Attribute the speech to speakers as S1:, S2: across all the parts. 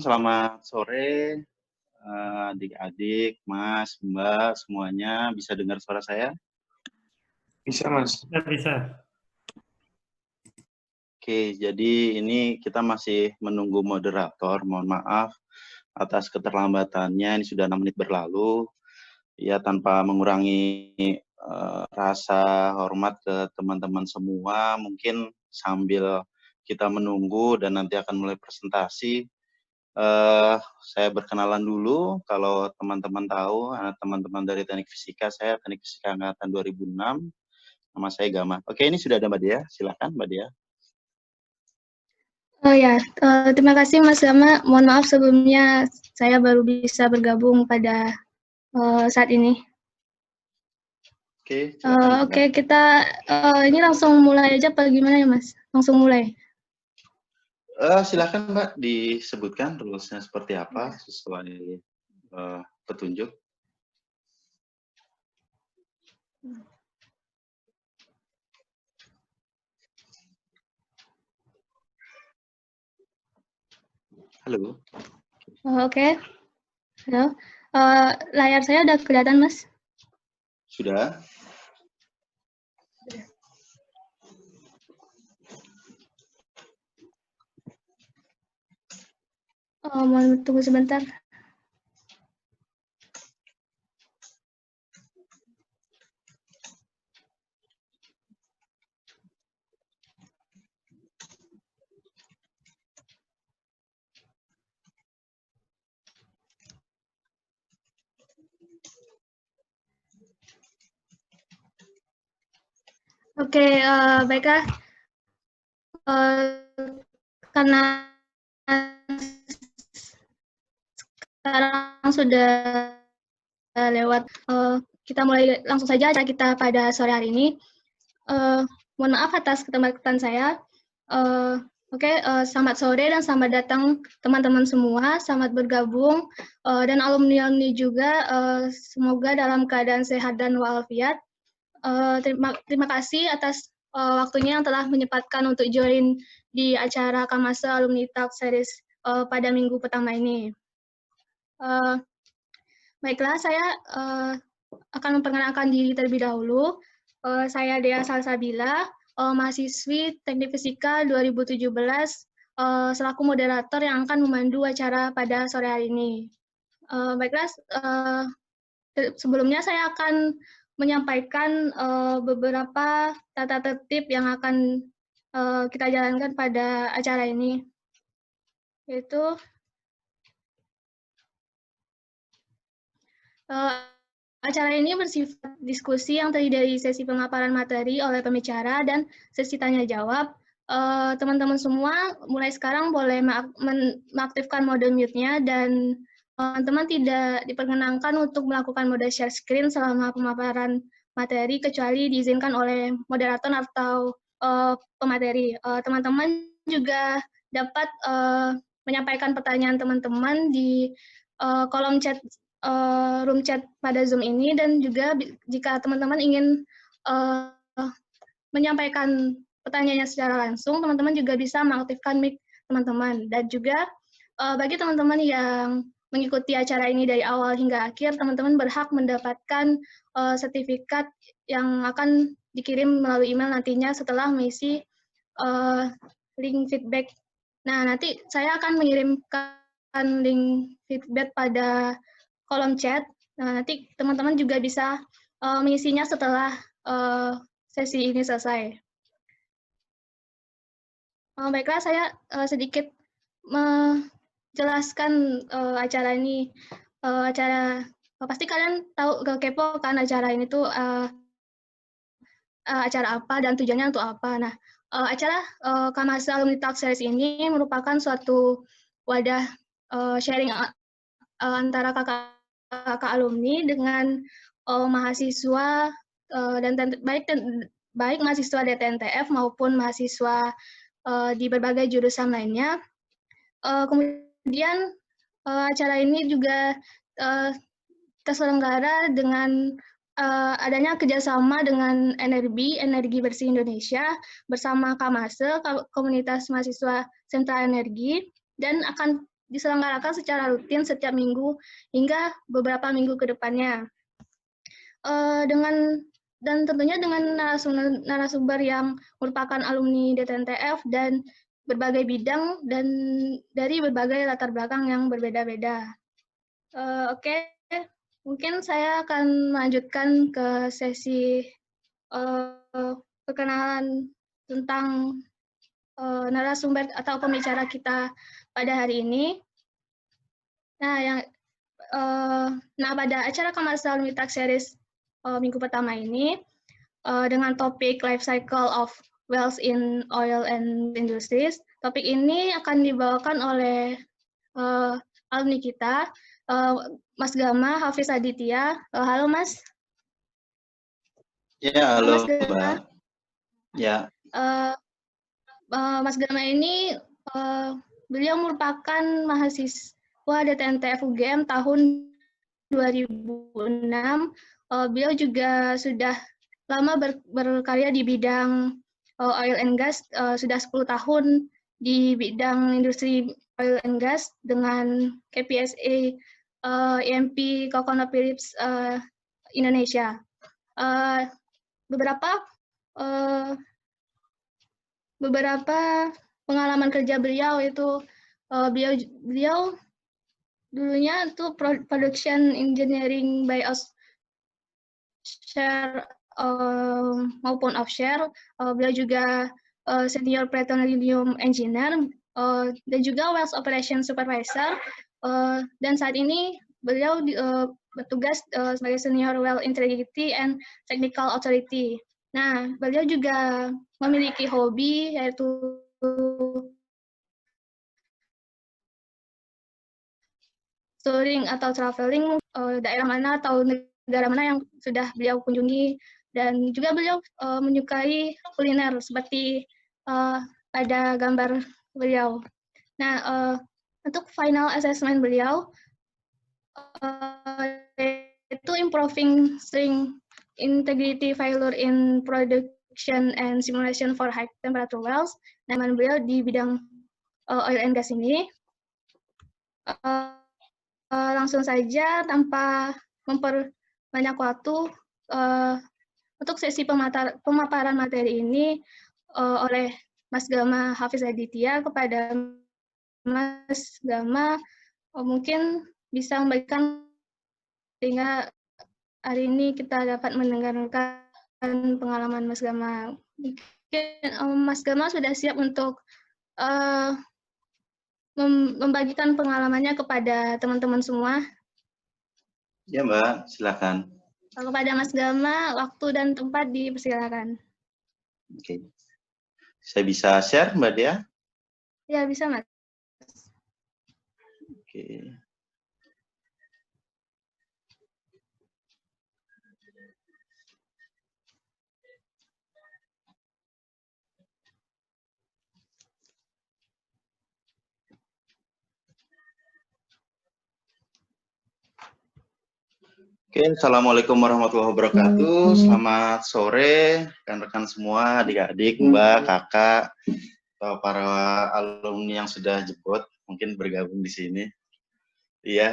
S1: selamat sore adik-adik, Mas, Mbak, semuanya. Bisa dengar suara saya?
S2: Bisa, Mas.
S3: Bisa.
S1: Oke, jadi ini kita masih menunggu moderator. Mohon maaf atas keterlambatannya, ini sudah 6 menit berlalu. Ya, tanpa mengurangi rasa hormat ke teman-teman semua, mungkin sambil kita menunggu dan nanti akan mulai presentasi, saya berkenalan dulu. Kalau teman-teman tahu, teman-teman dari Teknik Fisika, saya Teknik Fisika Angkatan 2006. Nama saya Gama. Oke, ini sudah ada Mbak Dia. Silakan Mbak Dia.
S4: Terima kasih Mas Gama. Mohon maaf sebelumnya saya baru bisa bergabung pada saat ini.
S1: Oke,
S4: Oke, kita ini langsung mulai aja apa gimana ya Mas? Langsung mulai.
S1: Silakan Mbak disebutkan rules-nya seperti apa sesuai petunjuk. Halo.
S4: Oke. Halo. Layar saya udah kelihatan Mas?
S1: Sudah.
S4: Mohon tunggu sebentar. Oke, baiklah. Karena sekarang sudah lewat, kita mulai langsung saja acara kita pada sore hari ini. Mohon maaf atas keterlambatan saya. Selamat sore dan selamat datang teman-teman semua, selamat bergabung, dan alumni-alumni juga, semoga dalam keadaan sehat dan walafiat. Terima kasih atas waktunya yang telah menyempatkan untuk join di acara Kamase Alumni Talk Series pada minggu pertama ini. Baiklah, saya akan memperkenalkan diri terlebih dahulu. Saya Dea Salsabila, mahasiswi Teknik Fisika 2017, selaku moderator yang akan memandu acara pada sore hari ini. Baiklah, sebelumnya saya akan menyampaikan beberapa tata tertib yang akan kita jalankan pada acara ini, yaitu acara ini bersifat diskusi yang terdiri dari sesi pemaparan materi oleh pembicara dan sesi tanya jawab. Teman-teman semua mulai sekarang boleh mengaktifkan mode mute-nya dan teman-teman tidak diperkenankan untuk melakukan mode share screen selama pemaparan materi kecuali diizinkan oleh moderator atau pemateri. Teman-teman juga dapat menyampaikan pertanyaan teman-teman di kolom chat room chat pada Zoom ini, dan juga jika teman-teman ingin menyampaikan pertanyaannya secara langsung, teman-teman juga bisa mengaktifkan mic teman-teman. Dan juga bagi teman-teman yang mengikuti acara ini dari awal hingga akhir, teman-teman berhak mendapatkan sertifikat yang akan dikirim melalui email nantinya setelah mengisi link feedback. Nah, nanti saya akan mengirimkan link feedback pada kolom chat. Nah, nanti teman-teman juga bisa mengisinya setelah sesi ini selesai. Baiklah, saya sedikit menjelaskan acara ini. Pasti kalian tahu, kepo kan acara ini tuh acara apa dan tujuannya untuk apa. Nah, acara Kamase Alumni Talk Series ini merupakan suatu wadah sharing antara kakak alumni dengan mahasiswa dan baik mahasiswa DTNTF maupun mahasiswa di berbagai jurusan lainnya. Kemudian acara ini juga terselenggara dengan adanya kerjasama dengan Energi Bersih Indonesia bersama Kamase, Komunitas Mahasiswa Sentra Energi, dan akan diselenggarakan secara rutin setiap minggu hingga beberapa minggu ke depannya. Dan tentunya dengan narasumber yang merupakan alumni DTNTF dan berbagai bidang dan dari berbagai latar belakang yang berbeda-beda. Oke, mungkin saya akan melanjutkan ke sesi perkenalan tentang narasumber atau pembicara kita pada hari ini. Nah, pada acara Commercial Meetup Series minggu pertama ini, dengan topik Life Cycle of Wells in Oil and Industries, topik ini akan dibawakan oleh alumni kita, Mas Gama Hafiz Aditya. Halo, Mas.
S1: Ya, halo,
S4: Mas Gama.
S1: Mbak. Ya.
S4: Mas Gama ini beliau merupakan mahasiswa DTNTF UGM tahun 2006. Beliau juga sudah lama berkarya di bidang oil and gas, sudah 10 tahun di bidang industri oil and gas dengan KPSA EMP ConocoPhillips Indonesia. Beberapa pengalaman kerja beliau itu beliau dulunya itu production engineering by share maupun offshore. Beliau juga senior petroleum engineer dan juga wells operation supervisor. Dan saat ini beliau bertugas sebagai senior well integrity and technical authority. Nah, beliau juga memiliki hobi yaitu touring atau traveling daerah mana atau negara mana yang sudah beliau kunjungi, dan juga beliau menyukai kuliner seperti pada gambar beliau. Nah, untuk final assessment beliau itu improving string integrity failure in production and simulation for high temperature wells. Nama beliau di bidang oil and gas ini. Langsung saja tanpa memperbanyak waktu, untuk sesi pemaparan materi ini oleh Mas Gama Hafiz Aditya. Kepada Mas Gama, mungkin bisa membagikan sehingga hari ini kita dapat mendengarkan pengalaman Mas Gama. Mungkin Mas Gama sudah siap untuk membagikan pengalamannya kepada teman-teman semua.
S1: Ya, Mbak, silakan.
S4: Kepada Mas Gama, waktu dan tempat dipersilakan.
S1: Oke. Saya bisa share, Mbak Dea?
S4: Ya, bisa, Mas.
S1: Oke. Oke, Assalamualaikum warahmatullahi wabarakatuh. Selamat sore, rekan-rekan semua, adik-adik, Mbak, Kakak, atau para alumni yang sudah jemput, mungkin bergabung di sini. Iya,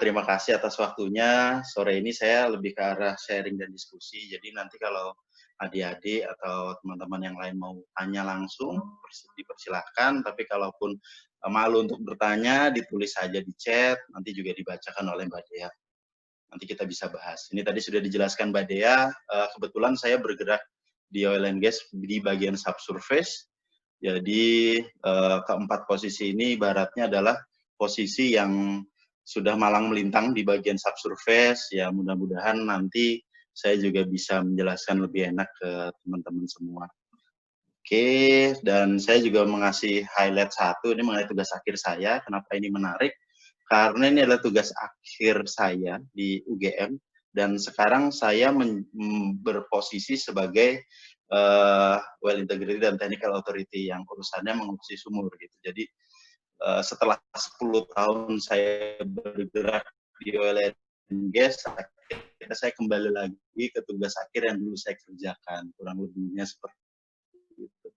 S1: terima kasih atas waktunya. Sore ini saya lebih ke arah sharing dan diskusi. Jadi nanti kalau adik-adik atau teman-teman yang lain mau tanya langsung, dipersilahkan. Tapi kalaupun malu untuk bertanya, ditulis saja di chat, nanti juga dibacakan oleh Mbak Dea. Nanti kita bisa bahas. Ini tadi sudah dijelaskan Mbak Dea, kebetulan saya bergerak di oil and gas di bagian subsurface. Jadi keempat posisi ini ibaratnya adalah posisi yang sudah malang melintang di bagian subsurface. Ya, mudah-mudahan nanti saya juga bisa menjelaskan lebih enak ke teman-teman semua. Oke, dan saya juga mengasih highlight satu, ini mengenai tugas akhir saya. Kenapa ini menarik? Karena ini adalah tugas akhir saya di UGM, dan sekarang saya berposisi sebagai well integrity dan technical authority yang urusannya mengurusi sumur gitu. Jadi setelah 10 tahun saya bergerak di oil and gas, akhirnya saya kembali lagi ke tugas akhir yang dulu saya kerjakan, kurang lebihnya seperti itu.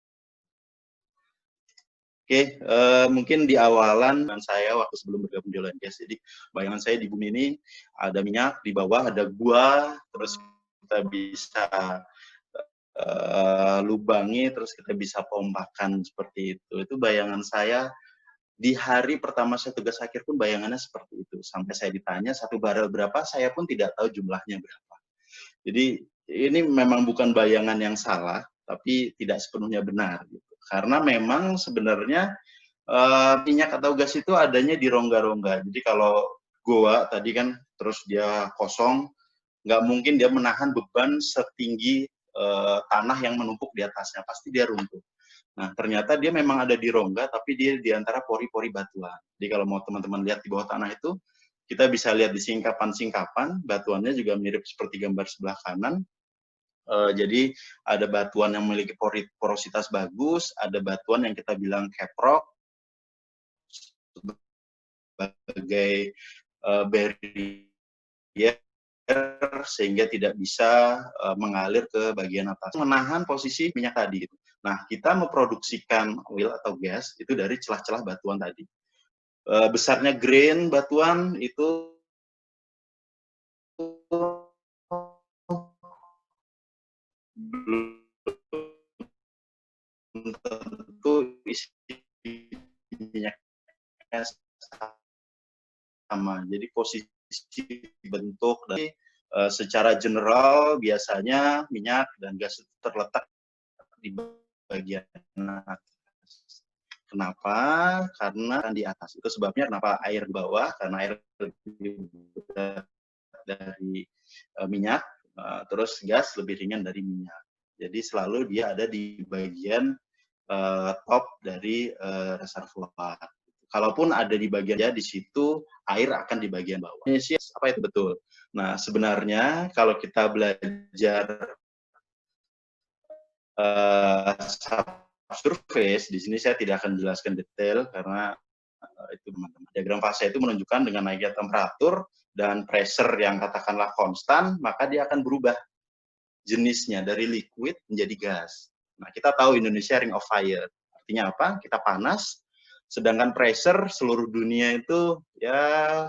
S1: Oke, mungkin di awalan saya waktu sebelum bergabung di oil and gas, jadi bayangan saya di bumi ini ada minyak, di bawah ada gua, terus kita bisa lubangi, terus kita bisa pompakan seperti itu. Itu bayangan saya di hari pertama saya tugas akhir pun bayangannya seperti itu. Sampai saya ditanya 1 barel berapa, saya pun tidak tahu jumlahnya berapa. Jadi ini memang bukan bayangan yang salah, tapi tidak sepenuhnya benar. Gitu. Karena memang sebenarnya minyak atau gas itu adanya di rongga-rongga. Jadi kalau goa tadi kan terus dia kosong, nggak mungkin dia menahan beban setinggi tanah yang menumpuk di atasnya, pasti dia runtuh. Nah, ternyata dia memang ada di rongga, tapi dia di antara pori-pori batuan. Jadi kalau mau teman-teman lihat di bawah tanah itu, kita bisa lihat di singkapan-singkapan, batuannya juga mirip seperti gambar sebelah kanan. Jadi ada batuan yang memiliki porositas bagus, ada batuan yang kita bilang caprock, sebagai barrier sehingga tidak bisa mengalir ke bagian atas. Menahan posisi minyak tadi. Gitu. Nah, kita memproduksikan oil atau gas itu dari celah-celah batuan tadi. Besarnya grain batuan itu belum tentu isi minyaknya sama. Jadi posisi bentuk dari secara general biasanya minyak dan gas itu terletak di bagian atas. Kenapa? Karena di atas. Itu sebabnya kenapa air di bawah, karena air lebih berat dari minyak, terus gas lebih ringan dari minyak. Jadi selalu dia ada di bagian top dari reservoir. Kalaupun ada di bagian ya di situ air akan di bagian bawah. Apa itu betul? Nah, sebenarnya kalau kita belajar subsurface, di sini saya tidak akan jelaskan detail karena itu teman-teman. Diagram fase itu menunjukkan dengan naiknya temperatur dan pressure yang katakanlah konstan, maka dia akan berubah jenisnya dari liquid menjadi gas. Nah, kita tahu Indonesia ring of fire. Artinya apa? Kita panas, sedangkan pressure seluruh dunia itu ya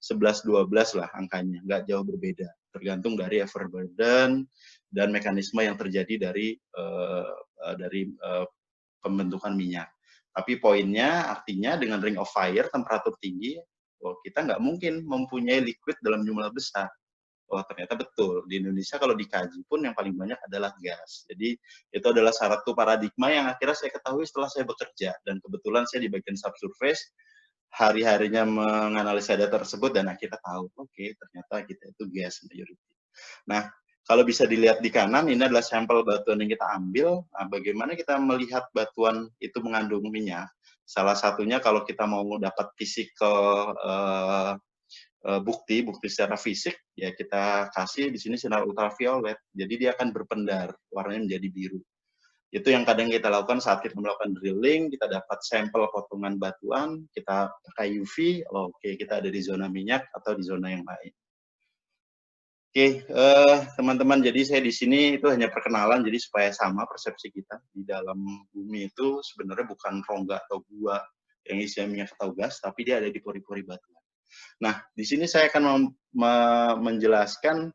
S1: 11-12 lah angkanya, nggak jauh berbeda. Tergantung dari overburden dan mekanisme yang terjadi dari pembentukan minyak. Tapi poinnya artinya dengan ring of fire, temperatur tinggi, kita nggak mungkin mempunyai liquid dalam jumlah besar. Oh, ternyata betul. Di Indonesia kalau dikaji pun yang paling banyak adalah gas. Jadi itu adalah satu paradigma yang akhirnya saya ketahui setelah saya bekerja. Dan kebetulan saya di bagian subsurface, hari-harinya menganalisa data tersebut dan akhirnya tahu, oke, ternyata kita itu gas majority. Nah, kalau bisa dilihat di kanan, ini adalah sampel batuan yang kita ambil. Nah, bagaimana kita melihat batuan itu mengandung minyak? Salah satunya kalau kita mau dapat physical bukti secara fisik, ya kita kasih di sini sinar ultraviolet. Jadi dia akan berpendar, warnanya menjadi biru. Itu yang kadang kita lakukan saat kita melakukan drilling, kita dapat sampel potongan batuan, kita pakai UV, oke, kita ada di zona minyak atau di zona yang lain. Oke, teman-teman, jadi saya di sini itu hanya perkenalan, jadi supaya sama persepsi kita. Di dalam bumi itu sebenarnya bukan rongga atau gua yang isinya minyak atau gas, tapi dia ada di pori-pori batuan. Nah, di sini saya akan menjelaskan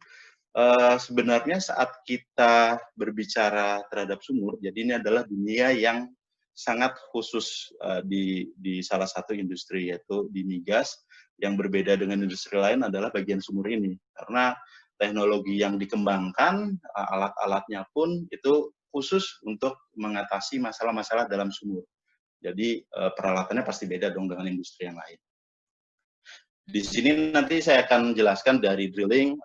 S1: sebenarnya saat kita berbicara terhadap sumur, jadi ini adalah dunia yang sangat khusus di salah satu industri, yaitu di migas. Yang berbeda dengan industri lain adalah bagian sumur ini, karena teknologi yang dikembangkan, alat-alatnya pun itu khusus untuk mengatasi masalah-masalah dalam sumur. Jadi peralatannya pasti beda dong dengan industri yang lain. Di sini nanti saya akan jelaskan dari drilling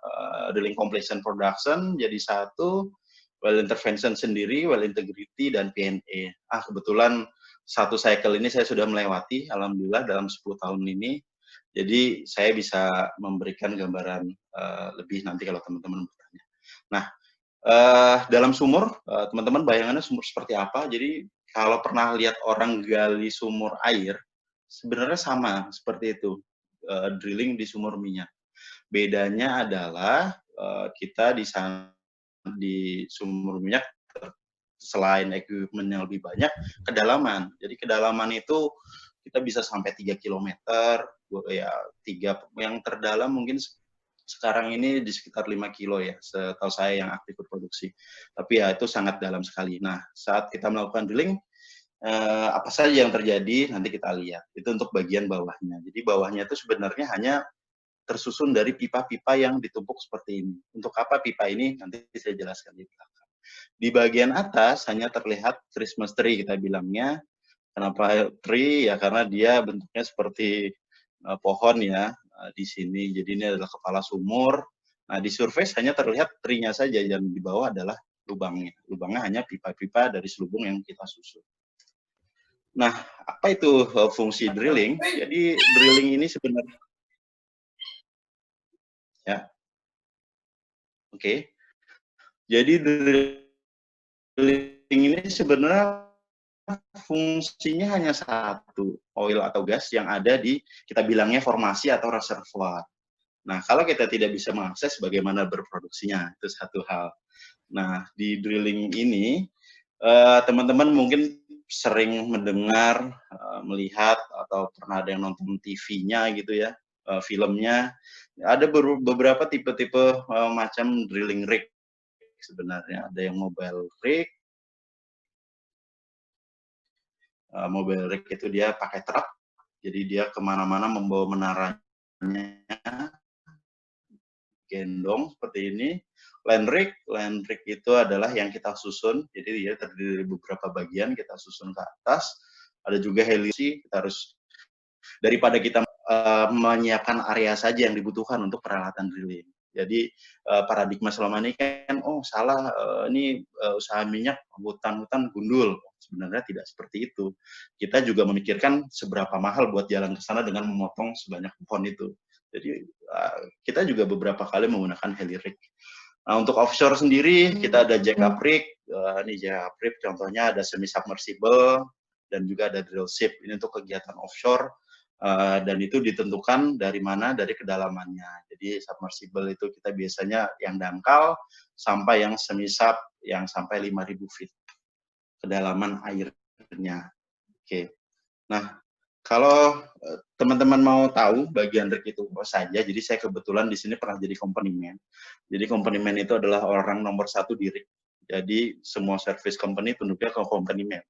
S1: completion production, jadi satu, well intervention sendiri, well integrity, dan P&A. Kebetulan satu cycle ini saya sudah melewati, alhamdulillah dalam 10 tahun ini. Jadi saya bisa memberikan gambaran lebih nanti kalau teman-teman bertanya. Nah, dalam sumur, teman-teman bayangannya sumur seperti apa? Jadi kalau pernah lihat orang gali sumur air, sebenarnya sama seperti itu. Drilling di sumur minyak. Bedanya adalah kita di sumur minyak selain equipment yang lebih banyak, kedalaman. Jadi kedalaman itu kita bisa sampai 3 kilometer, ya 3 yang terdalam mungkin sekarang ini di sekitar 5 kilo ya, setahu saya yang aktif berproduksi. Tapi ya itu sangat dalam sekali. Nah, saat kita melakukan drilling, apa saja yang terjadi nanti kita lihat. Itu untuk bagian bawahnya. Jadi bawahnya itu sebenarnya hanya tersusun dari pipa-pipa yang ditumpuk seperti ini. Untuk apa pipa ini? Nanti saya jelaskan di belakang. Di bagian atas hanya terlihat Christmas tree kita bilangnya. Kenapa tree? Ya karena dia bentuknya seperti pohon ya di sini. Jadi ini adalah kepala sumur. Nah di surface hanya terlihat tree-nya saja, dan di bawah adalah lubangnya. Lubangnya hanya pipa-pipa dari selubung yang kita susun. Nah, apa itu fungsi drilling? Jadi drilling ini sebenarnya ya. Oke. Jadi drilling ini sebenarnya fungsinya hanya satu, oil atau gas yang ada di, kita bilangnya formasi atau reservoir. Nah, kalau kita tidak bisa mengakses bagaimana berproduksinya, itu satu hal. Nah, di drilling ini, teman-teman mungkin sering mendengar, melihat, atau pernah ada yang nonton TV-nya gitu ya, filmnya. Ada beberapa tipe-tipe macam drilling rig sebenarnya. Ada yang mobile rig. Mobile rig itu dia pakai truk, jadi dia kemana-mana membawa menaranya, gendong seperti ini. Land rig itu adalah yang kita susun, jadi dia terdiri dari beberapa bagian, kita susun ke atas. Ada juga heli, kita harus, daripada kita menyiapkan area saja yang dibutuhkan untuk peralatan drilling. Jadi paradigma selama ini kan, oh salah, ini usaha minyak, hutan-hutan gundul. Sebenarnya tidak seperti itu. Kita juga memikirkan seberapa mahal buat jalan ke sana dengan memotong sebanyak pohon itu. Jadi kita juga beberapa kali menggunakan heli rig. Nah, untuk offshore sendiri kita ada jack-up rig. Ini jack-up rig contohnya ada semi-submersible dan juga ada drill ship. Ini untuk kegiatan offshore. Dan itu ditentukan dari mana, dari kedalamannya. Jadi submersible itu kita biasanya yang dangkal sampai yang semi-sub yang sampai 5.000 feet kedalaman airnya. Oke. Nah, kalau teman-teman mau tahu bagian rig itu apa saja, jadi saya kebetulan di sini pernah jadi company man. Jadi company man itu adalah orang nomor 1 di rig. Jadi semua service company tunduknya ke company man.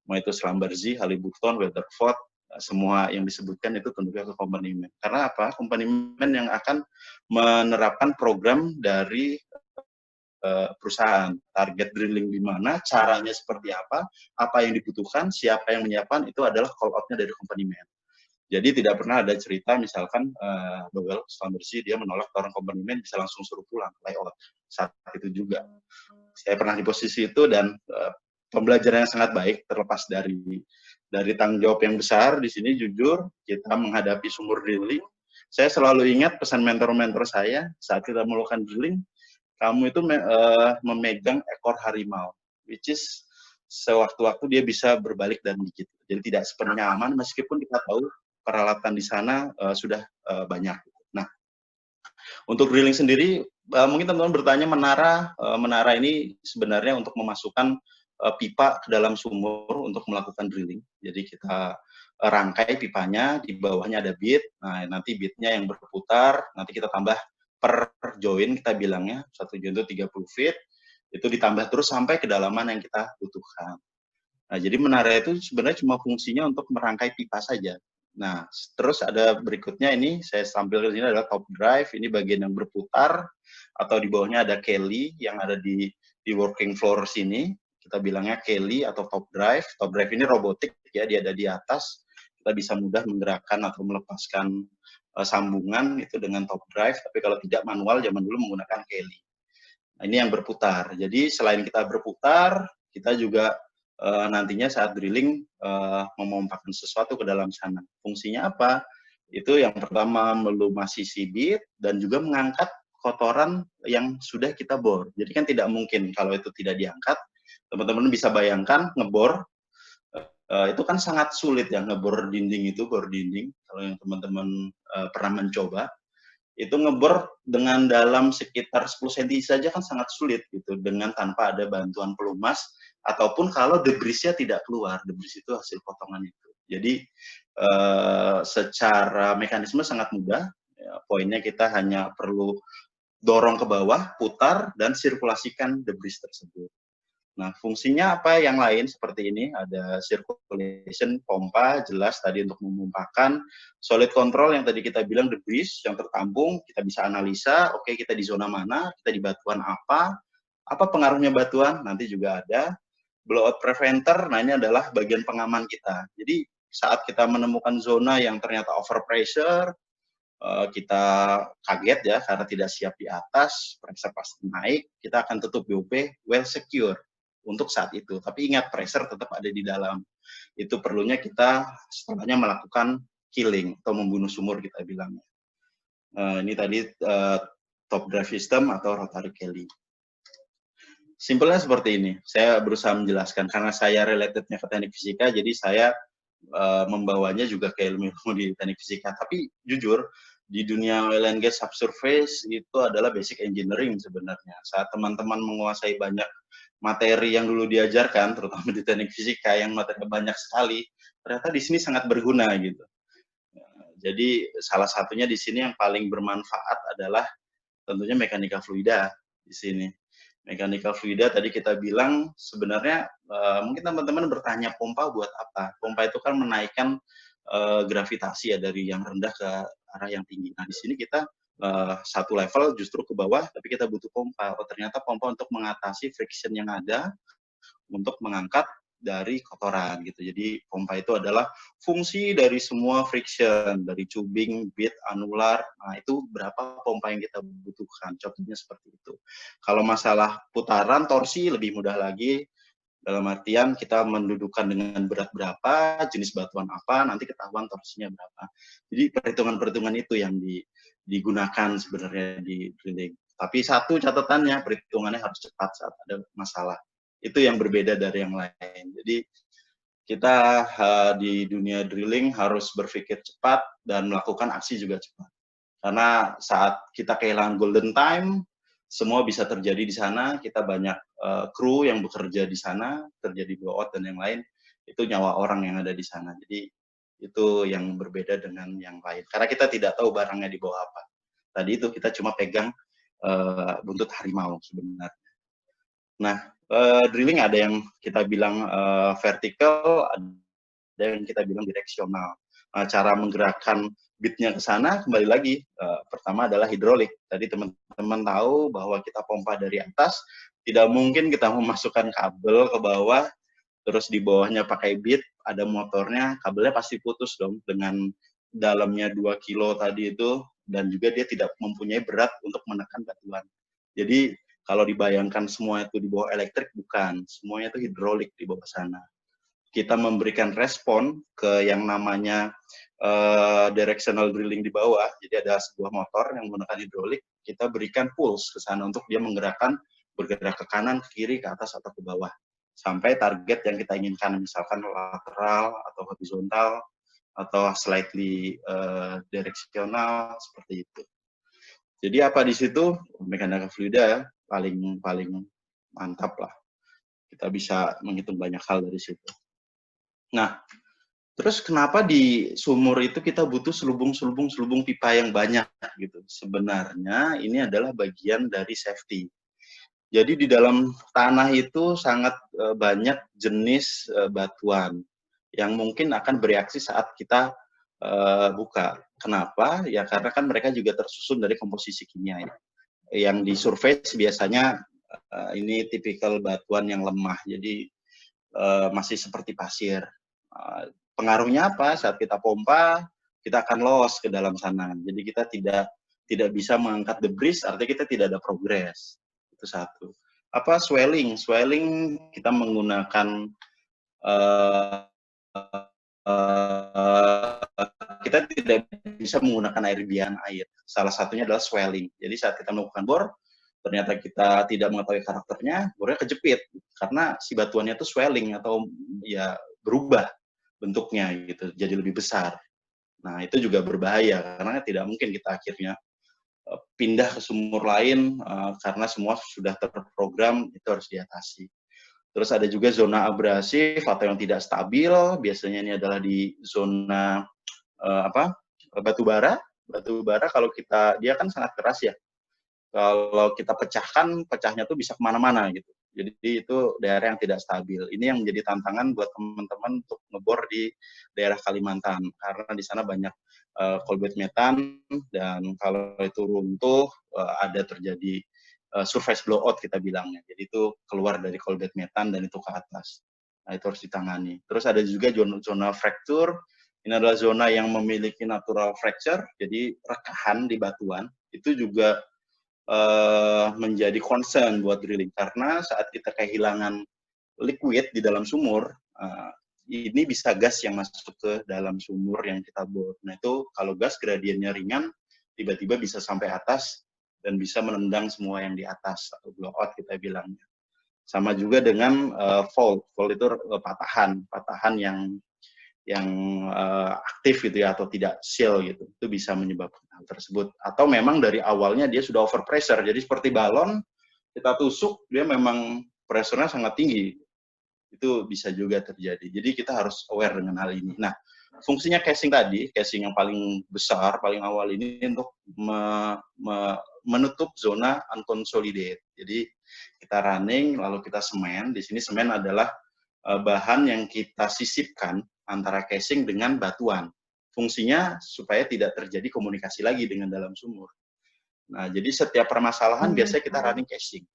S1: Mau itu Schlumberger, Halliburton, Weatherford, semua yang disebutkan itu tunduknya ke company man. Karena apa? Company man yang akan menerapkan program dari perusahaan, target drilling di mana, caranya seperti apa yang dibutuhkan, siapa yang menyiapkan, itu adalah call out-nya dari company man. Jadi tidak pernah ada cerita misalkan Bowell, Schlumberger, dia menolak orang company man bisa langsung suruh pulang, layout. Saat itu juga. Saya pernah di posisi itu dan pembelajaran yang sangat baik, terlepas dari tanggung jawab yang besar, di sini jujur, kita menghadapi sumur drilling. Saya selalu ingat pesan mentor-mentor saya saat kita melakukan drilling, kamu itu memegang ekor harimau, which is sewaktu-waktu dia bisa berbalik dan gigit. Jadi tidak sepenuhnya aman, meskipun kita tahu peralatan di sana sudah banyak. Nah, untuk drilling sendiri, mungkin teman-teman bertanya menara ini sebenarnya untuk memasukkan pipa ke dalam sumur untuk melakukan drilling. Jadi kita rangkai pipanya, di bawahnya ada bit, nah nanti bitnya yang berputar, nanti kita tambah per join, kita bilangnya, satu join itu 30 feet, itu ditambah terus sampai kedalaman yang kita butuhkan. Nah, jadi menara itu sebenarnya cuma fungsinya untuk merangkai pipa saja. Nah, terus ada berikutnya ini, saya tampilkan di sini adalah top drive, ini bagian yang berputar, atau di bawahnya ada Kelly yang ada di working floor sini, kita bilangnya Kelly atau top drive. Top drive ini robotik, ya, dia ada di atas, kita bisa mudah menggerakkan atau melepaskan sambungan itu dengan top drive, tapi kalau tidak manual, zaman dulu menggunakan Kelly. Nah, ini yang berputar. Jadi selain kita berputar, kita juga nantinya saat drilling memompakan sesuatu ke dalam sana. Fungsinya apa? Itu yang pertama melumasi bit dan juga mengangkat kotoran yang sudah kita bor. Jadi kan tidak mungkin kalau itu tidak diangkat. Teman-teman bisa bayangkan ngebor, itu kan sangat sulit ya, ngebor dinding itu, bor dinding. Kalau yang teman-teman pernah mencoba, itu ngebor dengan dalam sekitar 10 cm saja kan sangat sulit gitu, dengan tanpa ada bantuan pelumas ataupun kalau debrisnya tidak keluar. Debris itu hasil potongan itu. Jadi secara mekanisme sangat mudah. Ya, poinnya kita hanya perlu dorong ke bawah, putar, dan sirkulasikan debris tersebut. Nah, fungsinya apa yang lain seperti ini? Ada circulation, pompa, jelas tadi untuk memumpakan. Solid control yang tadi kita bilang debris yang tertampung, kita bisa analisa, oke kita di zona mana, kita di batuan apa pengaruhnya batuan, nanti juga ada. Blowout preventer, nah ini adalah bagian pengaman kita. Jadi saat kita menemukan zona yang ternyata overpressure, kita kaget ya karena tidak siap di atas, pressure pasti naik, kita akan tutup BOP well secure untuk saat itu. Tapi ingat, pressure tetap ada di dalam. Itu perlunya kita setelahnya melakukan killing atau membunuh sumur kita bilangnya. Ini tadi top drive system atau rotary killing. Simpelnya seperti ini. Saya berusaha menjelaskan karena saya relatednya ke teknik fisika, jadi saya membawanya juga ke ilmu-ilmu di teknik fisika. Tapi jujur, di dunia oil and gas subsurface itu adalah basic engineering sebenarnya. Saat teman-teman menguasai banyak materi yang dulu diajarkan, terutama di teknik fisika yang materi banyak sekali, ternyata di sini sangat berguna gitu. Jadi salah satunya di sini yang paling bermanfaat adalah tentunya mekanika fluida di sini. Mekanika fluida tadi kita bilang sebenarnya mungkin teman-teman bertanya pompa buat apa? Pompa itu kan menaikkan gravitasi ya dari yang rendah ke arah yang tinggi. Nah di sini kita satu level justru ke bawah, tapi kita butuh pompa. Oh ternyata pompa untuk mengatasi friction yang ada, untuk mengangkat dari kotoran gitu. Jadi pompa itu adalah fungsi dari semua friction, dari tubing, bit, anular. Nah, itu berapa pompa yang kita butuhkan. Contohnya seperti itu. Kalau masalah putaran, torsi lebih mudah lagi. Dalam artian kita mendudukkan dengan berat berapa, jenis batuan apa, nanti ketahuan torsinya berapa. Jadi perhitungan-perhitungan itu yang digunakan sebenarnya di drilling. Tapi satu catatannya, perhitungannya harus cepat saat ada masalah. Itu yang berbeda dari yang lain. Jadi kita di dunia drilling harus berpikir cepat dan melakukan aksi juga cepat. Karena saat kita kehilangan golden time, semua bisa terjadi di sana. Kita banyak kru yang bekerja di sana, terjadi blowout dan yang lain. Itu nyawa orang yang ada di sana. Jadi itu yang berbeda dengan yang lain. Karena kita tidak tahu barangnya di bawah apa. Tadi itu kita cuma pegang buntut harimau sebenarnya. Nah, drilling ada yang kita bilang vertikal, ada yang kita bilang direksional. Cara menggerakkan bitnya ke sana, kembali lagi, pertama adalah hidrolik. Tadi teman-teman tahu bahwa kita pompa dari atas, tidak mungkin kita memasukkan kabel ke bawah, terus di bawahnya pakai bit, ada motornya, kabelnya pasti putus dong dengan dalamnya 2 kilo tadi itu, dan juga dia tidak mempunyai berat untuk menekan batuan. Jadi kalau dibayangkan semua itu di bawah elektrik, bukan. Semuanya itu hidrolik di bawah sana. Kita memberikan respon ke yang namanya directional drilling di bawah. Jadi ada sebuah motor yang menggunakan hidrolik, kita berikan pulse ke sana untuk dia menggerakkan, bergerak ke kanan, ke kiri, ke atas, atau ke bawah. Sampai target yang kita inginkan, misalkan lateral, atau horizontal, atau slightly direksional, seperti itu. Jadi apa di situ? Mekanika fluida paling mantap lah. Kita bisa menghitung banyak hal dari situ. Nah, terus kenapa di sumur itu kita butuh selubung pipa yang banyak gitu? Sebenarnya ini adalah bagian dari safety. Jadi di dalam tanah itu sangat banyak jenis batuan yang mungkin akan bereaksi saat kita buka. Kenapa? Ya karena kan mereka juga tersusun dari komposisi kimia ya. Yang di surface biasanya ini tipikal batuan yang lemah, jadi masih seperti pasir. Pengaruhnya apa? Saat kita pompa, kita akan loss ke dalam sana. Jadi kita tidak bisa mengangkat debris, artinya kita tidak ada progres. Itu satu. Apa swelling? Swelling kita menggunakan kita tidak bisa menggunakan air. Salah satunya adalah swelling. Jadi saat kita melakukan bor, ternyata kita tidak mengetahui karakternya, bornya kejepit karena si batuannya itu swelling atau ya berubah bentuknya gitu, jadi lebih besar. Nah itu juga berbahaya karena tidak mungkin kita akhirnya pindah ke sumur lain karena semua sudah terprogram, itu harus diatasi. Terus ada juga zona abrasif atau yang tidak stabil, biasanya ini adalah di zona batu bara. Batu bara kalau dia kan sangat keras ya. Kalau kita pecahkan, pecahnya tuh bisa kemana-mana gitu. Jadi itu daerah yang tidak stabil. Ini yang menjadi tantangan buat teman-teman untuk ngebor di daerah Kalimantan karena di sana banyak coal bed metan, dan kalau itu runtuh ada terjadi surface blowout kita bilangnya. Jadi itu keluar dari coal bed metan dan itu ke atas. Nah, itu harus ditangani. Terus ada juga zona fracture. Ini adalah zona yang memiliki natural fracture, jadi rekahan di batuan. Itu juga menjadi concern buat drilling karena saat kita kehilangan liquid di dalam sumur, ini bisa gas yang masuk ke dalam sumur yang kita bor. Nah itu kalau gas gradiennya ringan, tiba-tiba bisa sampai atas dan bisa menendang semua yang di atas atau blowout kita bilangnya. Sama juga dengan fault itu patahan yang aktif gitu ya, atau tidak seal gitu, itu bisa menyebabkan hal tersebut. Atau memang dari awalnya dia sudah over pressure, jadi seperti balon kita tusuk dia memang pressure-nya sangat tinggi, itu bisa juga terjadi. Jadi kita harus aware dengan hal ini. Nah, fungsinya casing tadi, casing yang paling besar, paling awal ini untuk menutup zona unconsolidated. Jadi kita running lalu kita semen. Di sini semen adalah bahan yang kita sisipkan antara casing dengan batuan. Fungsinya supaya tidak terjadi komunikasi lagi dengan dalam sumur. Nah, jadi setiap permasalahan biasanya kita running casing.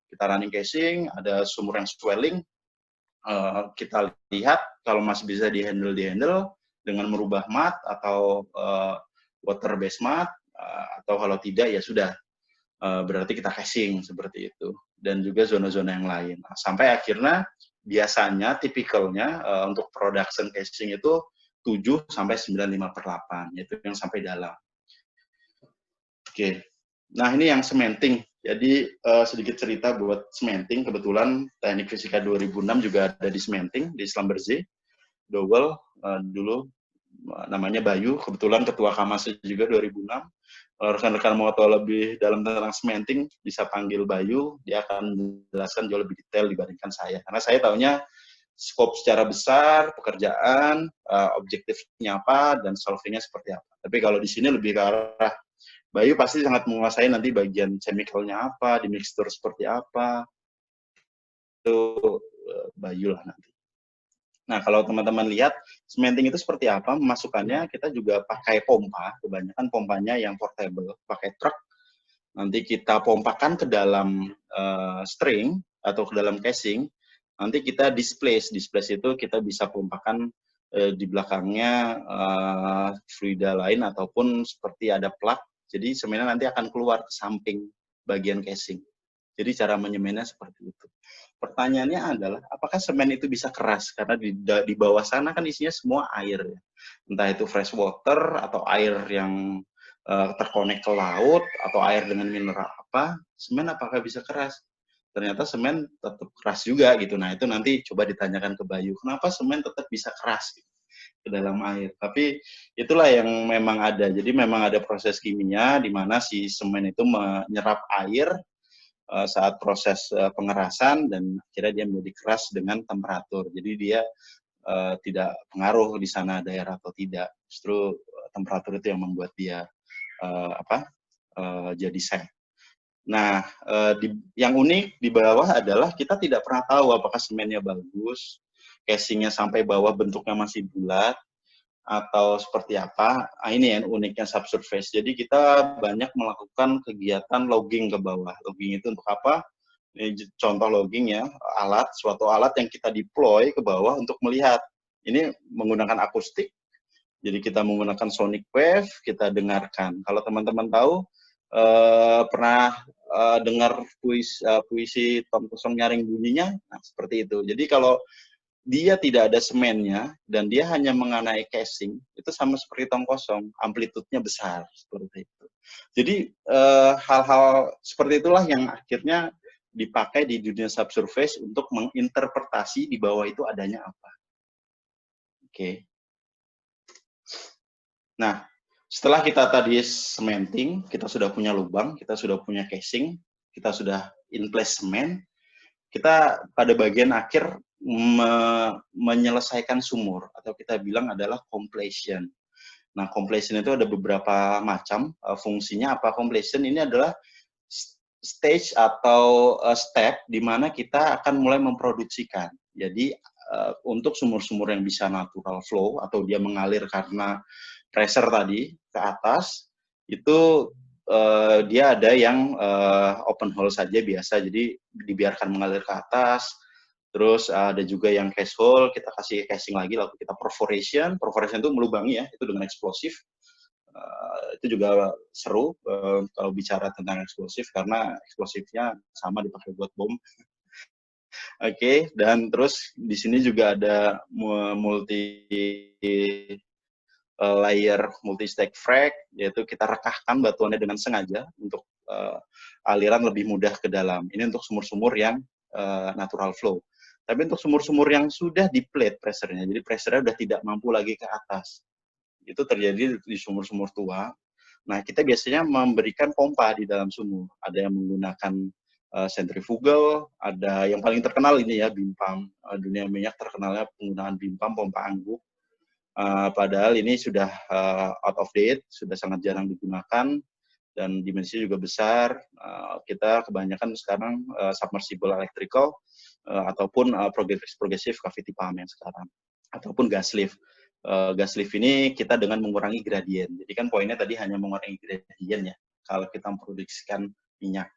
S1: Kita running casing, ada sumur yang swelling, kita lihat kalau masih bisa di-handle dengan merubah mat atau water base mat, atau kalau tidak ya sudah, berarti kita casing seperti itu. Dan juga zona-zona yang lain. Nah, sampai akhirnya biasanya tipikalnya untuk production casing itu 7/95/8, yaitu yang sampai dalam. Oke. Nah, ini yang cementing. Jadi sedikit cerita buat cementing, kebetulan Teknik Fisika 2006 juga ada di cementing di Slamberze, Dowell, dulu namanya Bayu, kebetulan ketua Kamas juga 2006. Rekan-rekan mau tahu lebih dalam tentang cementing, bisa panggil Bayu, dia akan menjelaskan jauh lebih detail dibandingkan saya. Karena saya tahunya scope secara besar, pekerjaan, objektifnya apa, dan solvingnya seperti apa. Tapi kalau di sini lebih ke arah Bayu pasti sangat menguasai nanti bagian chemicalnya apa, di mixture seperti apa, itu Bayu lah nanti. Nah, kalau teman-teman lihat, cementing itu seperti apa, memasukkannya kita juga pakai pompa, kebanyakan pompanya yang portable, pakai truk, nanti kita pompakan ke dalam string atau ke dalam casing, nanti kita displace itu kita bisa pompakan di belakangnya fluida lain ataupun seperti ada plug, jadi semennya nanti akan keluar ke samping bagian casing. Jadi cara menyemennya seperti itu. Pertanyaannya adalah, apakah semen itu bisa keras? Karena di bawah sana kan isinya semua air. Ya. Entah itu fresh water, atau air yang terkonek ke laut, atau air dengan mineral apa, semen apakah bisa keras? Ternyata semen tetap keras juga gitu. Nah itu nanti coba ditanyakan ke Bayu, kenapa semen tetap bisa keras gitu, ke dalam air? Tapi itulah yang memang ada. Jadi memang ada proses kimia di mana si semen itu menyerap air saat proses pengerasan, dan akhirnya dia menjadi keras dengan temperatur. Jadi dia tidak pengaruh di sana ada air atau tidak. Justru temperatur itu yang membuat dia jadi set. Nah, yang unik di bawah adalah kita tidak pernah tahu apakah semennya bagus, casingnya sampai bawah bentuknya masih bulat, atau seperti apa. Nah, ini yang uniknya subsurface. Jadi kita banyak melakukan kegiatan logging ke bawah. Logging itu untuk apa? Ini contoh logging ya, suatu alat yang kita deploy ke bawah untuk melihat. Ini menggunakan akustik, jadi kita menggunakan sonic wave, kita dengarkan. Kalau teman-teman tahu, pernah dengar puisi Tom Kosong Nyaring Bunyinya? Nah, seperti itu. Jadi kalau dia tidak ada semennya dan dia hanya mengenai casing, itu sama seperti tong kosong, amplitudenya besar seperti itu. Jadi hal-hal seperti itulah yang akhirnya dipakai di dunia subsurface untuk menginterpretasi di bawah itu adanya apa. Oke. Nah, setelah kita tadi cementing, kita sudah punya lubang, kita sudah punya casing, kita sudah in place semen. kita pada bagian akhir menyelesaikan sumur, atau kita bilang adalah completion. Nah, completion itu ada beberapa macam, fungsinya apa completion? Ini adalah stage atau step di mana kita akan mulai memproduksikan. Jadi, untuk sumur-sumur yang bisa natural flow, atau dia mengalir karena pressure tadi ke atas, itu dia ada yang open hole saja biasa, jadi dibiarkan mengalir ke atas. Terus ada juga yang case hole, kita kasih casing lagi, lalu kita perforation. Perforation itu melubangi ya, itu dengan eksplosif. Itu juga seru kalau bicara tentang eksplosif, karena eksplosifnya sama dipakai buat bom. Oke, dan terus di sini juga ada multi layer multi-stack frag, yaitu kita rekahkan batuannya dengan sengaja untuk aliran lebih mudah ke dalam. Ini untuk sumur-sumur yang natural flow. Tapi untuk sumur-sumur yang sudah di-plate pressure-nya, jadi pressure-nya sudah tidak mampu lagi ke atas. Itu terjadi di sumur-sumur tua. Nah, kita biasanya memberikan pompa di dalam sumur. Ada yang menggunakan centrifugal, ada yang paling terkenal ini ya, beam pump. Dunia minyak terkenalnya penggunaan beam pump, pompa angguk. Padahal ini sudah out of date, sudah sangat jarang digunakan, dan dimensinya juga besar. Kita kebanyakan sekarang submersible electrical, ataupun progressive cavity pump yang sekarang, ataupun gas lift. Gas lift ini kita dengan mengurangi gradien. Jadi kan poinnya tadi hanya mengurangi gradien ya, kalau kita memproduksikan minyak.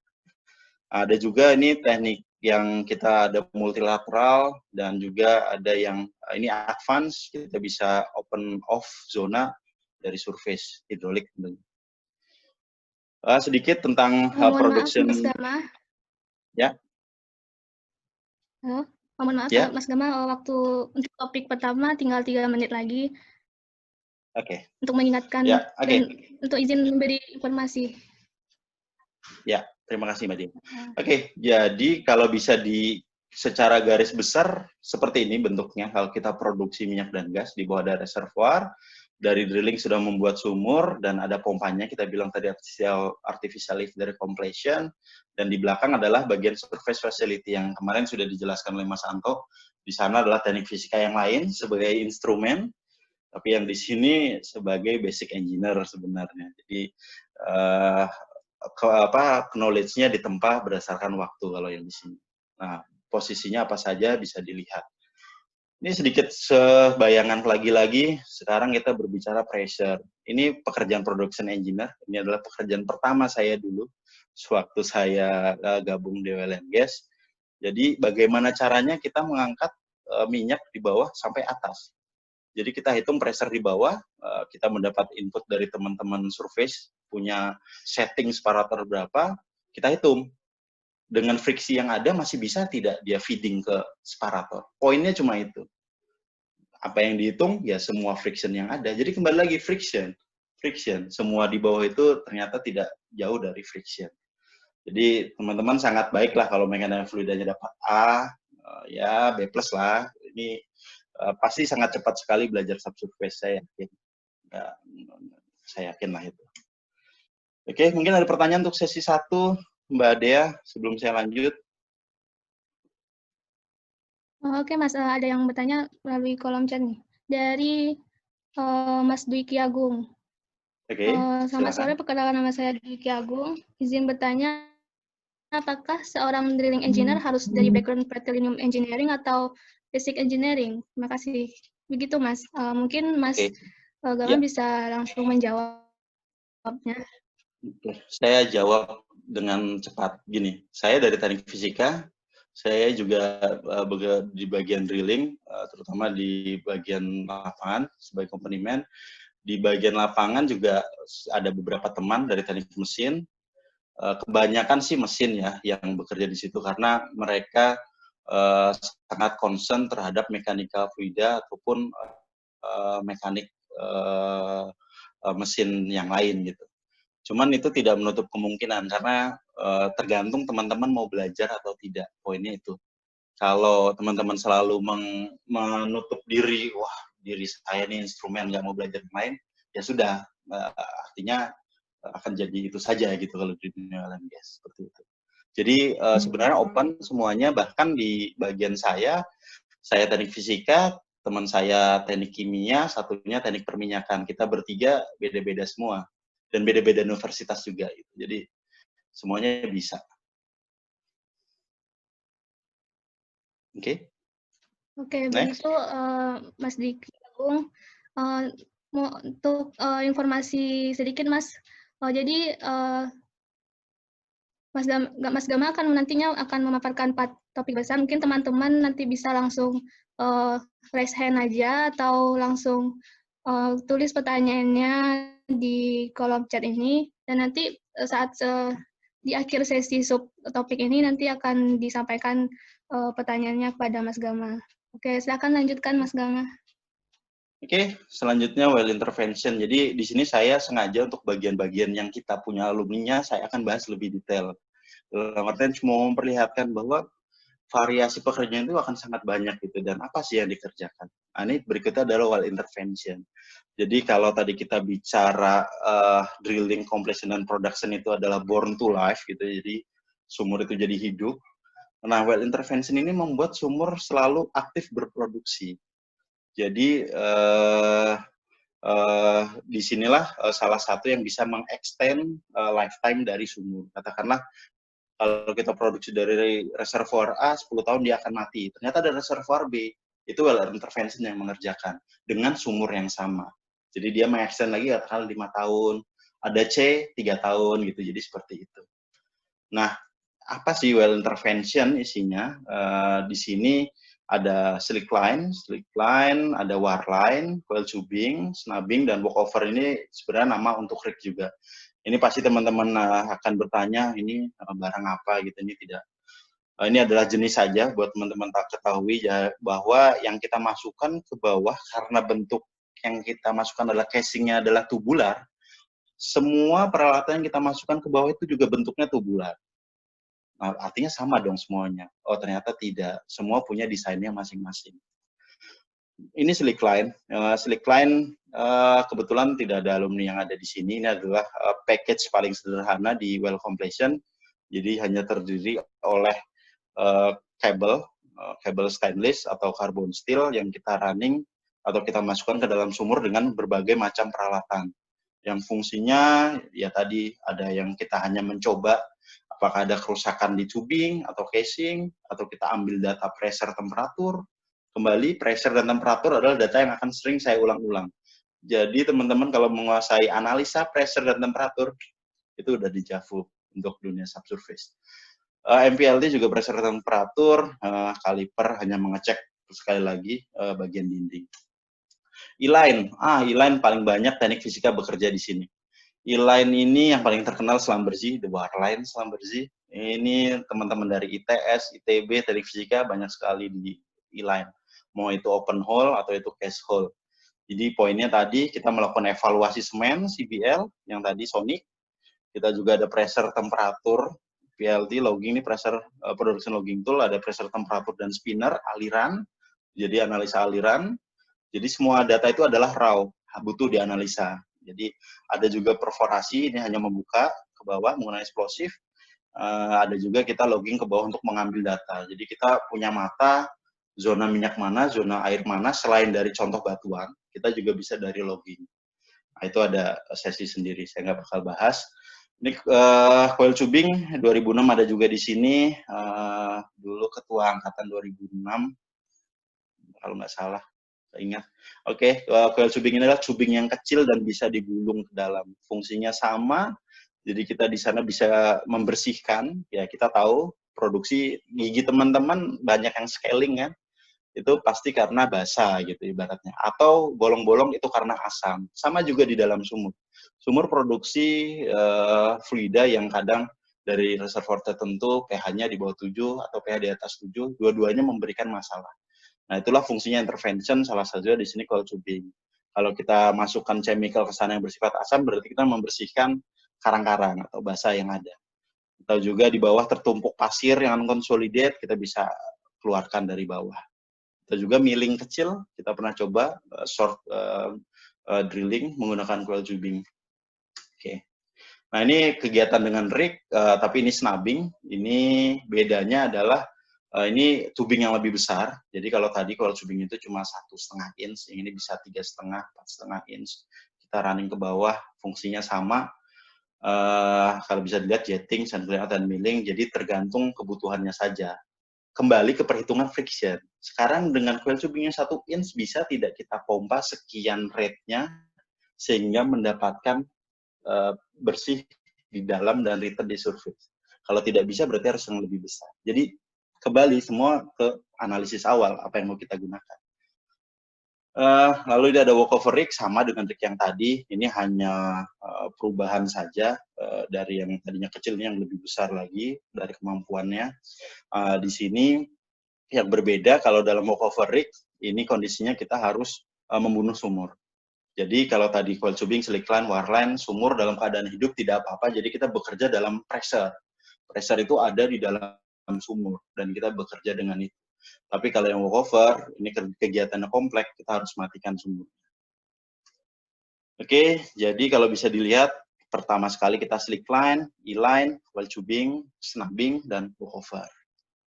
S1: Ada juga ini teknik yang kita ada multilateral, dan juga ada yang ini advance, kita bisa open off zona dari surface hidrolik. Sedikit tentang production.
S4: Maaf, Mas Gama.
S1: Ya.
S4: Halo, mohon maaf
S1: ya.
S4: Mas Gama, waktu untuk topik pertama tinggal 3 menit lagi.
S1: Oke.
S4: Untuk mengingatkan dan untuk izin memberi informasi.
S1: Ya, terima kasih Mbak Din. Oke, jadi kalau bisa secara garis besar seperti ini bentuknya, kalau kita produksi minyak dan gas, di bawah ada reservoir, dari drilling sudah membuat sumur, dan ada pompanya, kita bilang tadi artificial lift dari completion, dan di belakang adalah bagian surface facility yang kemarin sudah dijelaskan oleh Mas Anto. Di sana adalah teknik fisika yang lain sebagai instrumen, tapi yang di sini sebagai basic engineer sebenarnya. Jadi knowledge-nya ditempa berdasarkan waktu kalau yang di sini. Nah, posisinya apa saja bisa dilihat. Ini sedikit sebayangan lagi-lagi, sekarang kita berbicara pressure. Ini pekerjaan production engineer, ini adalah pekerjaan pertama saya dulu, sewaktu saya gabung di oil and gas. Jadi bagaimana caranya kita mengangkat minyak di bawah sampai atas. Jadi kita hitung pressure di bawah, kita mendapat input dari teman-teman surface, punya setting separator berapa, kita hitung. Dengan friksi yang ada masih bisa tidak dia feeding ke separator. Poinnya cuma itu. Apa yang dihitung, ya semua friction yang ada. Jadi kembali lagi friction. Semua di bawah itu ternyata tidak jauh dari friction. Jadi teman-teman sangat baik lah kalau mekanika fluidanya dapat A, ya B+ lah. Ini pasti sangat cepat sekali belajar subsurface, saya yakin. Ya, saya yakin lah itu. Oke, mungkin ada pertanyaan untuk sesi 1, Mbak Dea, sebelum saya lanjut.
S4: Oke Mas, ada yang bertanya melalui kolom chat nih. Dari Mas Dwiki Agung.
S1: Oke,
S4: selamat sore, perkenalkan nama saya Dwiki Agung. Izin bertanya, apakah seorang drilling engineer harus dari background petroleum engineering atau basic engineering? Terima kasih. Begitu Mas. Mungkin Mas Gama bisa langsung menjawabnya.
S1: Saya jawab dengan cepat. Gini, saya dari teknik fisika, saya juga di bagian drilling, terutama di bagian lapangan sebagai company man. Di bagian lapangan juga ada beberapa teman dari teknik mesin. Kebanyakan sih mesin ya yang bekerja di situ, karena mereka sangat concern terhadap mekanika fluida ataupun mekanik mesin yang lain gitu. Cuman itu tidak menutup kemungkinan, karena tergantung teman-teman mau belajar atau tidak. Poinnya itu. Kalau teman-teman selalu menutup diri, wah diri saya ini instrumen, nggak mau belajar yang lain, ya sudah, artinya akan jadi itu saja gitu kalau di dunia oil and gas, seperti itu. Jadi sebenarnya open semuanya, bahkan di bagian saya teknik fisika, teman saya teknik kimia, satunya teknik perminyakan. Kita bertiga beda-beda semua. Dan beda-beda universitas juga. Gitu. Jadi semuanya bisa. Oke.
S4: Oke,
S1: Next.
S4: begitu Mas Diki Agung. Untuk informasi sedikit, Mas. Jadi Mas Gama akan nantinya akan memaparkan 4 topik besar. Mungkin teman-teman nanti bisa langsung raise hand aja atau langsung tulis pertanyaannya di kolom chat ini. Dan nanti saat di akhir sesi subtopik ini nanti akan disampaikan pertanyaannya kepada Mas Gama. Oke, silakan lanjutkan Mas Gama.
S1: Oke, selanjutnya well intervention. Jadi di sini saya sengaja untuk bagian-bagian yang kita punya alumninya, saya akan bahas lebih detail. Dalam artian cuma memperlihatkan bahwa variasi pekerjaan itu akan sangat banyak gitu, dan apa sih yang dikerjakan. Nah, ini berikutnya adalah well intervention. Jadi kalau tadi kita bicara drilling, completion, dan production itu adalah born to life gitu, jadi sumur itu jadi hidup. Nah, well intervention ini membuat sumur selalu aktif berproduksi. Jadi disinilah salah satu yang bisa mengextend lifetime dari sumur. Katakanlah kalau kita produksi dari reservoir A, 10 tahun dia akan mati. Ternyata ada reservoir B, itu well intervention yang mengerjakan dengan sumur yang sama. Jadi dia mengextend lagi katakanlah 5 tahun, ada C 3 tahun gitu. Jadi seperti itu. Nah, apa sih well intervention isinya? Di sini ada slick line, ada wireline, coil tubing, snubbing, dan walkover. Ini sebenarnya nama untuk rig juga. Ini pasti teman-teman akan bertanya, ini barang apa gitu, ini tidak. Ini adalah jenis saja buat teman-teman tak ketahui ya, bahwa yang kita masukkan ke bawah karena bentuk yang kita masukkan adalah casingnya adalah tubular, semua peralatan yang kita masukkan ke bawah itu juga bentuknya tubular. Nah, artinya sama dong semuanya. Oh, ternyata tidak. Semua punya desainnya masing-masing. Ini slick line. Slick line kebetulan tidak ada alumni yang ada di sini. Ini adalah package paling sederhana di well completion. Jadi hanya terdiri oleh kabel stainless atau carbon steel yang kita running atau kita masukkan ke dalam sumur dengan berbagai macam peralatan. Yang fungsinya ya tadi ada yang kita hanya mencoba apakah ada kerusakan di tubing atau casing, atau kita ambil data pressure, temperatur. Kembali, pressure dan temperatur adalah data yang akan sering saya ulang-ulang. Jadi teman-teman kalau menguasai analisa pressure dan temperatur, itu udah dijavu untuk dunia subsurface. MPLD juga pressure dan temperatur, kaliper hanya mengecek sekali lagi bagian dinding. E-line, E-line paling banyak teknik fisika bekerja di sini. E-line ini yang paling terkenal Schlumberger, the wireline Schlumberger. Ini teman-teman dari ITS, ITB, teknik fisika banyak sekali di E-line. Mau itu open hole atau itu cast hole. Jadi poinnya tadi kita melakukan evaluasi semen, CBL, yang tadi Sonic. Kita juga ada pressure temperatur, PLT, logging ini pressure production logging tool, ada pressure temperatur dan spinner, aliran. Jadi analisa aliran. Jadi semua data itu adalah raw, butuh dianalisa. Jadi ada juga perforasi, ini hanya membuka ke bawah menggunakan eksplosif. Ada juga kita logging ke bawah untuk mengambil data. Jadi kita punya mata, zona minyak mana, zona air mana, selain dari contoh batuan, kita juga bisa dari logging. Nah, itu ada sesi sendiri, saya nggak bakal bahas. Ini coil tubing 2006 ada juga di sini, dulu ketua angkatan 2006, kalau nggak salah. Ingat. Oke, coil tubing ini adalah tubing yang kecil dan bisa digulung ke dalam. Fungsinya sama, jadi kita di sana bisa membersihkan. Ya, kita tahu produksi gigi teman-teman banyak yang scaling kan, itu pasti karena basah gitu ibaratnya. Atau bolong-bolong itu karena asam. Sama juga di dalam sumur. Sumur produksi fluida yang kadang dari reservoir tertentu pH-nya di bawah 7 atau pH di atas 7, dua-duanya memberikan masalah. Nah, itulah fungsinya intervention, salah satunya di sini coil tubing. Kalau kita masukkan chemical ke sana yang bersifat asam, berarti kita membersihkan karang-karang atau basah yang ada. Atau juga di bawah tertumpuk pasir yang unconsolidate, kita bisa keluarkan dari bawah. Atau juga milling kecil, kita pernah coba short drilling menggunakan coil tubing. Oke. Nah, ini kegiatan dengan rig, tapi ini snubbing. Ini bedanya adalah ini tubing yang lebih besar. Jadi kalau tadi coil tubing itu cuma 1,5 inch, yang ini bisa 3,5, 4,5 inch. Kita running ke bawah, fungsinya sama. Kalau bisa dilihat jetting, sandwich, dan milling, jadi tergantung kebutuhannya saja. Kembali ke perhitungan friction. Sekarang dengan coil tubingnya 1 inch bisa tidak kita pompa sekian rate-nya sehingga mendapatkan bersih di dalam dan return di surface. Kalau tidak bisa berarti harus yang lebih besar. Jadi kembali semua ke analisis awal apa yang mau kita gunakan. Lalu ini ada walkover rig sama dengan rig yang tadi. Ini hanya perubahan saja dari yang tadinya kecil ini yang lebih besar lagi dari kemampuannya. Di sini yang berbeda kalau dalam walkover rig ini kondisinya kita harus membunuh sumur. Jadi kalau tadi coil tubing, slickline, wireline, sumur dalam keadaan hidup tidak apa-apa, jadi kita bekerja dalam pressure. Pressure itu ada di dalam sumur, dan kita bekerja dengan itu. Tapi kalau yang walkover, ini kegiatannya kompleks, kita harus matikan sumur. Oke, jadi kalau bisa dilihat, pertama sekali kita slickline, E-line, coil tubing, snubbing, dan walkover.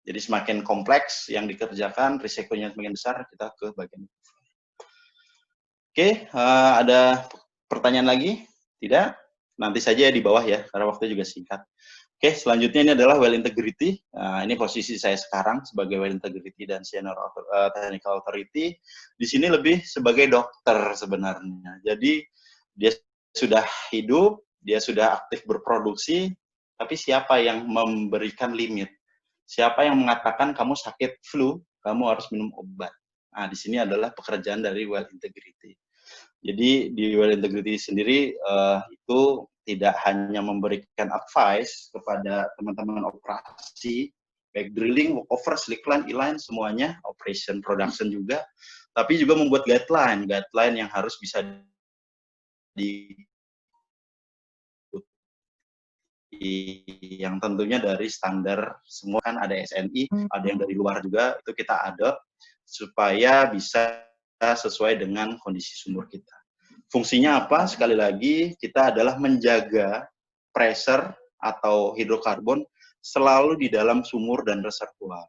S1: Jadi semakin kompleks yang dikerjakan, risikonya semakin besar, kita ke bagian walkover. Oke, ada pertanyaan lagi? Tidak? Nanti saja di bawah ya, karena waktu juga singkat. Oke, selanjutnya ini adalah well integrity. Ini posisi saya sekarang sebagai well integrity dan senior technical authority. Di sini lebih sebagai dokter sebenarnya. Jadi dia sudah hidup, dia sudah aktif berproduksi, tapi siapa yang memberikan limit? Siapa yang mengatakan kamu sakit flu, kamu harus minum obat? Nah, di sini adalah pekerjaan dari well integrity. Jadi di well integrity sendiri itu tidak hanya memberikan advice kepada teman-teman operasi, baik drilling, walkover, slickline, E-line, semuanya, operation, production juga, tapi juga membuat guideline yang harus bisa yang tentunya dari standar semua kan ada SNI, ada yang dari luar juga, itu kita adopt supaya bisa sesuai dengan kondisi sumur kita. Fungsinya apa? Sekali lagi, kita adalah menjaga pressure atau hidrokarbon selalu di dalam sumur dan reservoir.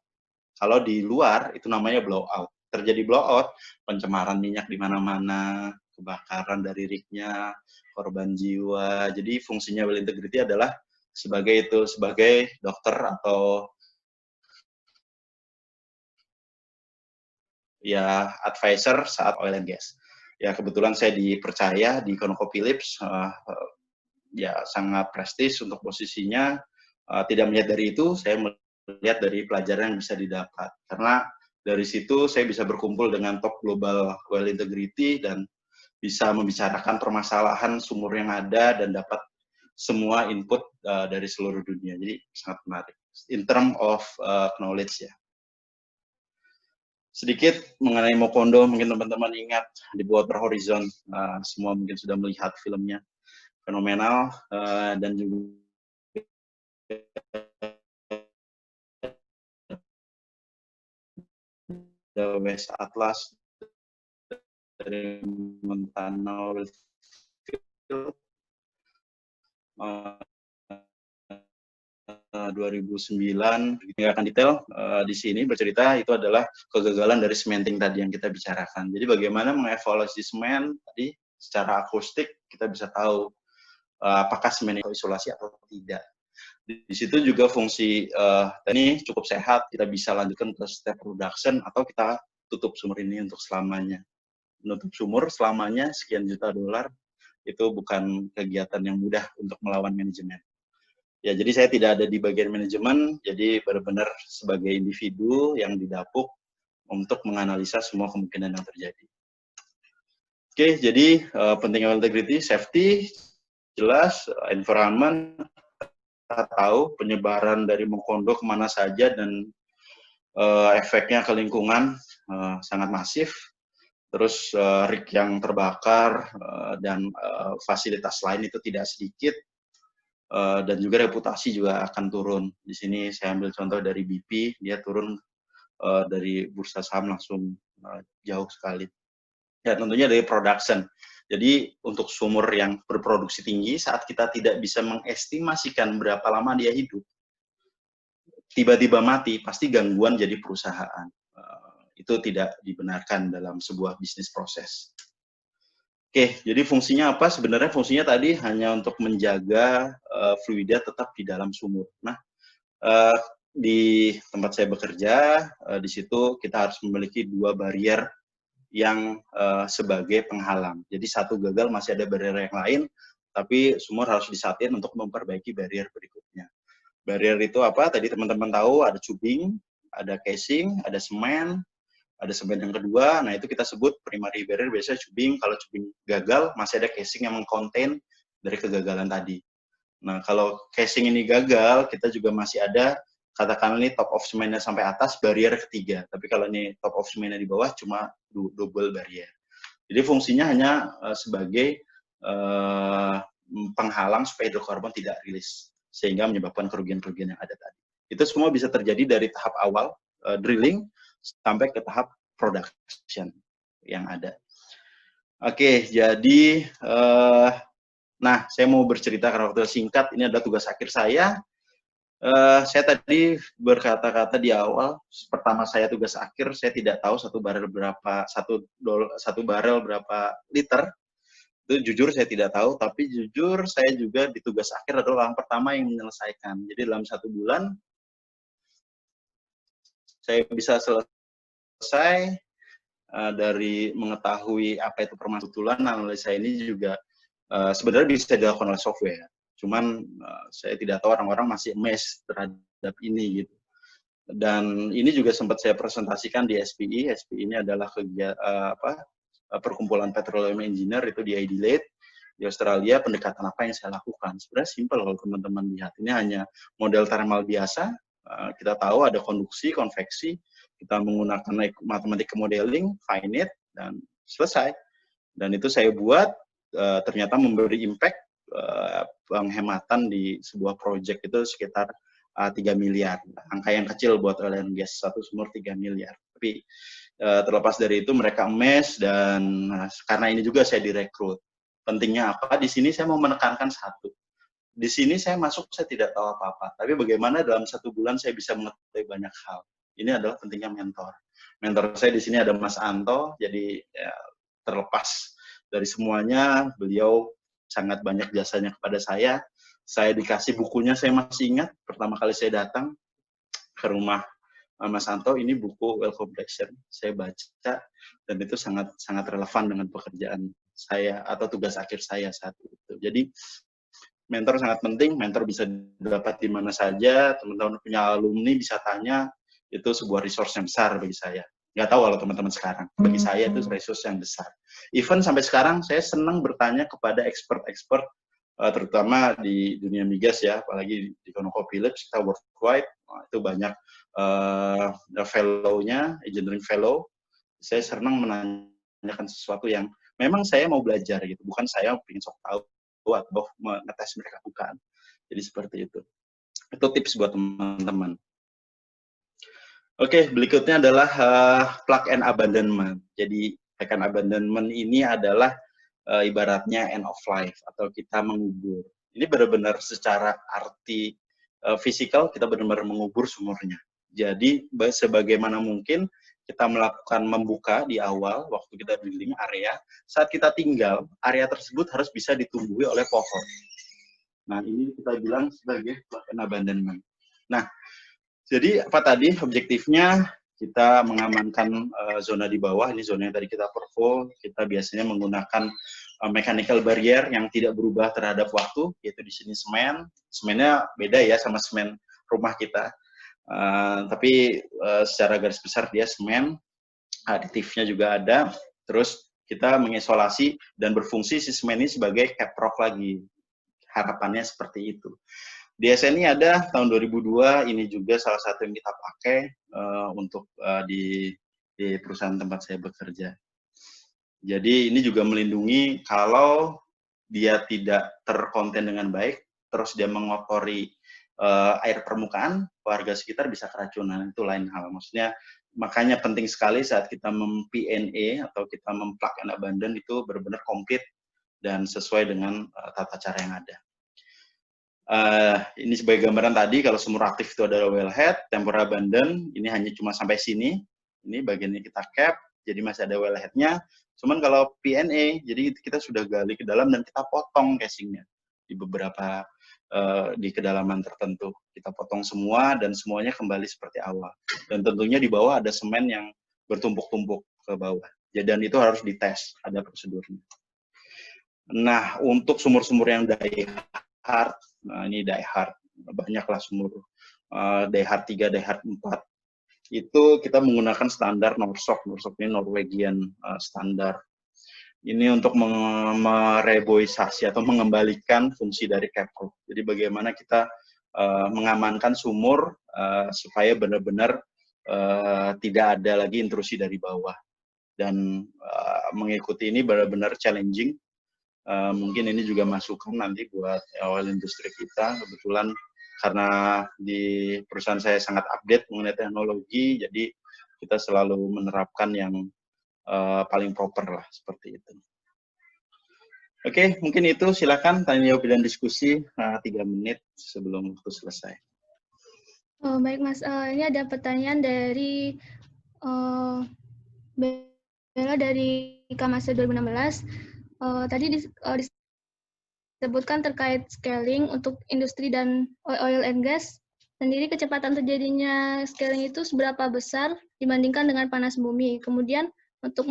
S1: Kalau di luar, itu namanya blowout. Terjadi blowout, pencemaran minyak di mana-mana, kebakaran dari rig-nya, korban jiwa. Jadi fungsinya well integrity adalah sebagai dokter atau ya advisor saat oil and gas. Ya kebetulan saya dipercaya di ConocoPhillips, ya sangat prestis untuk posisinya. Tidak melihat dari itu, saya melihat dari pelajaran yang bisa didapat. Karena dari situ saya bisa berkumpul dengan top global well integrity dan bisa membicarakan permasalahan sumur yang ada dan dapat semua input dari seluruh dunia. Jadi sangat menarik. In term of knowledge ya. Sedikit mengenai Mokondo, mungkin teman-teman ingat di Water Horizon, semua mungkin sudah melihat filmnya. Fenomenal, dan juga The West Atlas dari Montana 2009, nggak akan detail di sini bercerita itu adalah kegagalan dari cementing tadi yang kita bicarakan. Jadi bagaimana mengevaluasi semen tadi secara akustik kita bisa tahu apakah semen itu isolasi atau tidak. Di situ juga fungsi ini cukup sehat, kita bisa lanjutkan ke step production atau kita tutup sumur ini untuk selamanya. Menutup sumur selamanya sekian juta dolar itu bukan kegiatan yang mudah untuk melawan manajemen. Ya, jadi saya tidak ada di bagian manajemen, jadi benar-benar sebagai individu yang didapuk untuk menganalisa semua kemungkinan yang terjadi. Oke, jadi pentingnya integrity, safety, jelas, environment, kita tahu penyebaran dari Mokondo kemana saja dan efeknya ke lingkungan sangat masif. Terus rig yang terbakar dan fasilitas lain itu tidak sedikit. Dan juga reputasi juga akan turun. Di sini saya ambil contoh dari BP, dia turun dari bursa saham langsung jauh sekali. Ya tentunya dari production. Jadi untuk sumur yang berproduksi tinggi, saat kita tidak bisa mengestimasikan berapa lama dia hidup, tiba-tiba mati, pasti gangguan jadi perusahaan. Itu tidak dibenarkan dalam sebuah bisnis proses. Oke, jadi fungsinya apa? Sebenarnya fungsinya tadi hanya untuk menjaga fluida tetap di dalam sumur. Nah, di tempat saya bekerja, di situ kita harus memiliki 2 barrier yang sebagai penghalang. Jadi satu gagal, masih ada barrier yang lain, tapi sumur harus disatin untuk memperbaiki barrier berikutnya. Barrier itu apa? Tadi teman-teman tahu ada tubing, ada casing, ada semen yang kedua. Nah, itu kita sebut primary barrier, biasanya tubing. Kalau tubing gagal, masih ada casing yang mengkonten dari kegagalan tadi. Nah, kalau casing ini gagal, kita juga masih ada, katakan ini top of semennya sampai atas, barrier ketiga. Tapi kalau ini top of semennya di bawah, cuma double barrier. Jadi fungsinya hanya sebagai penghalang supaya hidrokarbon tidak rilis, sehingga menyebabkan kerugian-kerugian yang ada tadi. Itu semua bisa terjadi dari tahap awal, drilling, sampai ke tahap production yang ada. Oke, jadi nah, saya mau bercerita karena waktu singkat, ini adalah tugas akhir saya. Saya tadi berkata-kata di awal, pertama saya tugas akhir, saya tidak tahu satu barel berapa liter. Itu jujur saya tidak tahu, tapi jujur saya juga di tugas akhir adalah orang pertama yang menyelesaikan. Jadi dalam 1 bulan, saya bisa selesai dari mengetahui apa itu permasalahan. Analisa ini juga sebenarnya bisa dilakukan oleh software. Cuman saya tidak tahu orang-orang masih amazed terhadap ini gitu. Dan ini juga sempat saya presentasikan di SPI. SPI ini adalah perkumpulan petroleum engineer itu di Adelaide di Australia. Pendekatan apa yang saya lakukan? Sebenarnya simpel kalau teman-teman lihat. Ini hanya model thermal biasa. Kita tahu ada konduksi, konveksi. Kita menggunakan matematika modeling, finite, dan selesai. Dan itu saya buat, ternyata memberi impact penghematan di sebuah project itu sekitar 3 miliar. Angka yang kecil buat oil and gas, satu sumur 3 miliar. Tapi terlepas dari itu mereka amazed, dan karena ini juga saya direkrut. Pentingnya apa? Di sini saya mau menekankan satu. Di sini saya masuk, saya tidak tahu apa-apa. Tapi bagaimana dalam 1 bulan saya bisa mengetahui banyak hal. Ini adalah pentingnya mentor. Mentor saya di sini ada Mas Anto, jadi ya, terlepas dari semuanya, beliau sangat banyak jasanya kepada saya. Saya dikasih bukunya, saya masih ingat pertama kali saya datang ke rumah Mas Anto, ini buku Well Compression. Saya baca dan itu sangat sangat relevan dengan pekerjaan saya atau tugas akhir saya saat itu. Jadi mentor sangat penting. Mentor bisa didapat di mana saja. Teman-teman punya alumni bisa tanya. Itu sebuah resource yang besar bagi saya. Nggak tahu kalau teman-teman sekarang. Bagi saya itu resource yang besar. Even sampai sekarang saya senang bertanya kepada expert-expert, terutama di dunia migas ya, apalagi di ConocoPhillips, kita worldwide, itu banyak fellow-nya, engineering fellow. Saya senang menanyakan sesuatu yang memang saya mau belajar gitu, bukan saya ingin sok tahu atau mengetes mereka, bukan. Jadi seperti itu. Itu tips buat teman-teman. Oke, berikutnya adalah plug and abandonment. Jadi plug and abandonment ini adalah ibaratnya end of life atau kita mengubur. Ini benar-benar secara arti fisikal kita benar-benar mengubur sumurnya. Jadi sebagaimana mungkin kita melakukan membuka di awal waktu kita drilling area, saat kita tinggal area tersebut harus bisa ditumbuhi oleh pohon. Nah, ini kita bilang sebagai plug and abandonment. Nah, jadi apa tadi objektifnya? Kita mengamankan zona di bawah, ini zona yang tadi kita perform. Kita biasanya menggunakan mechanical barrier yang tidak berubah terhadap waktu, yaitu di sini semen. Semennya beda ya sama semen rumah kita. Tapi secara garis besar dia semen, aditifnya juga ada. Terus kita mengisolasi dan berfungsi si semen ini sebagai cap rock lagi. Harapannya seperti itu. Di SNI ada tahun 2002, ini juga salah satu yang kita pakai untuk di perusahaan tempat saya bekerja. Jadi ini juga melindungi kalau dia tidak terkonten dengan baik, terus dia mengotori air permukaan, warga sekitar bisa keracunan, itu lain hal. Maksudnya makanya penting sekali saat kita mem-P&A atau kita mem-plug and abandon itu benar-benar komplit dan sesuai dengan tata cara yang ada. Ini sebagai gambaran tadi, kalau sumur aktif itu adalah wellhead, temporary abandon, ini hanya cuma sampai sini, ini bagiannya kita cap, jadi masih ada wellhead-nya. Cuman kalau P&A, jadi kita sudah gali ke dalam dan kita potong casingnya di beberapa di kedalaman tertentu. Kita potong semua dan semuanya kembali seperti awal. Dan tentunya di bawah ada semen yang bertumpuk-tumpuk ke bawah. Dan itu harus dites, ada prosedurnya. Nah, untuk sumur-sumur yang die hard, nah ini die hard, banyaklah sumur die hard 3, die hard 4. Itu kita menggunakan standar Norsok. Norsok ini Norwegian standar. Ini untuk mereboisasi atau mengembalikan fungsi dari capro. Jadi bagaimana kita mengamankan sumur supaya benar-benar tidak ada lagi intrusi dari bawah. Dan mengikuti ini benar-benar challenging. Mungkin ini juga masukan nanti buat oil industry kita. Kebetulan karena di perusahaan saya sangat update mengenai teknologi, jadi kita selalu menerapkan yang paling proper lah, seperti itu. Oke, mungkin itu. Silakan tanya jawab dan diskusi 3 menit sebelum waktu selesai.
S4: Oh, baik Mas, ini ada pertanyaan dari Bella dari Kamase 2016. Tadi disebutkan terkait scaling untuk industri dan oil and gas. Sendiri kecepatan terjadinya scaling itu seberapa besar dibandingkan dengan panas bumi. Kemudian untuk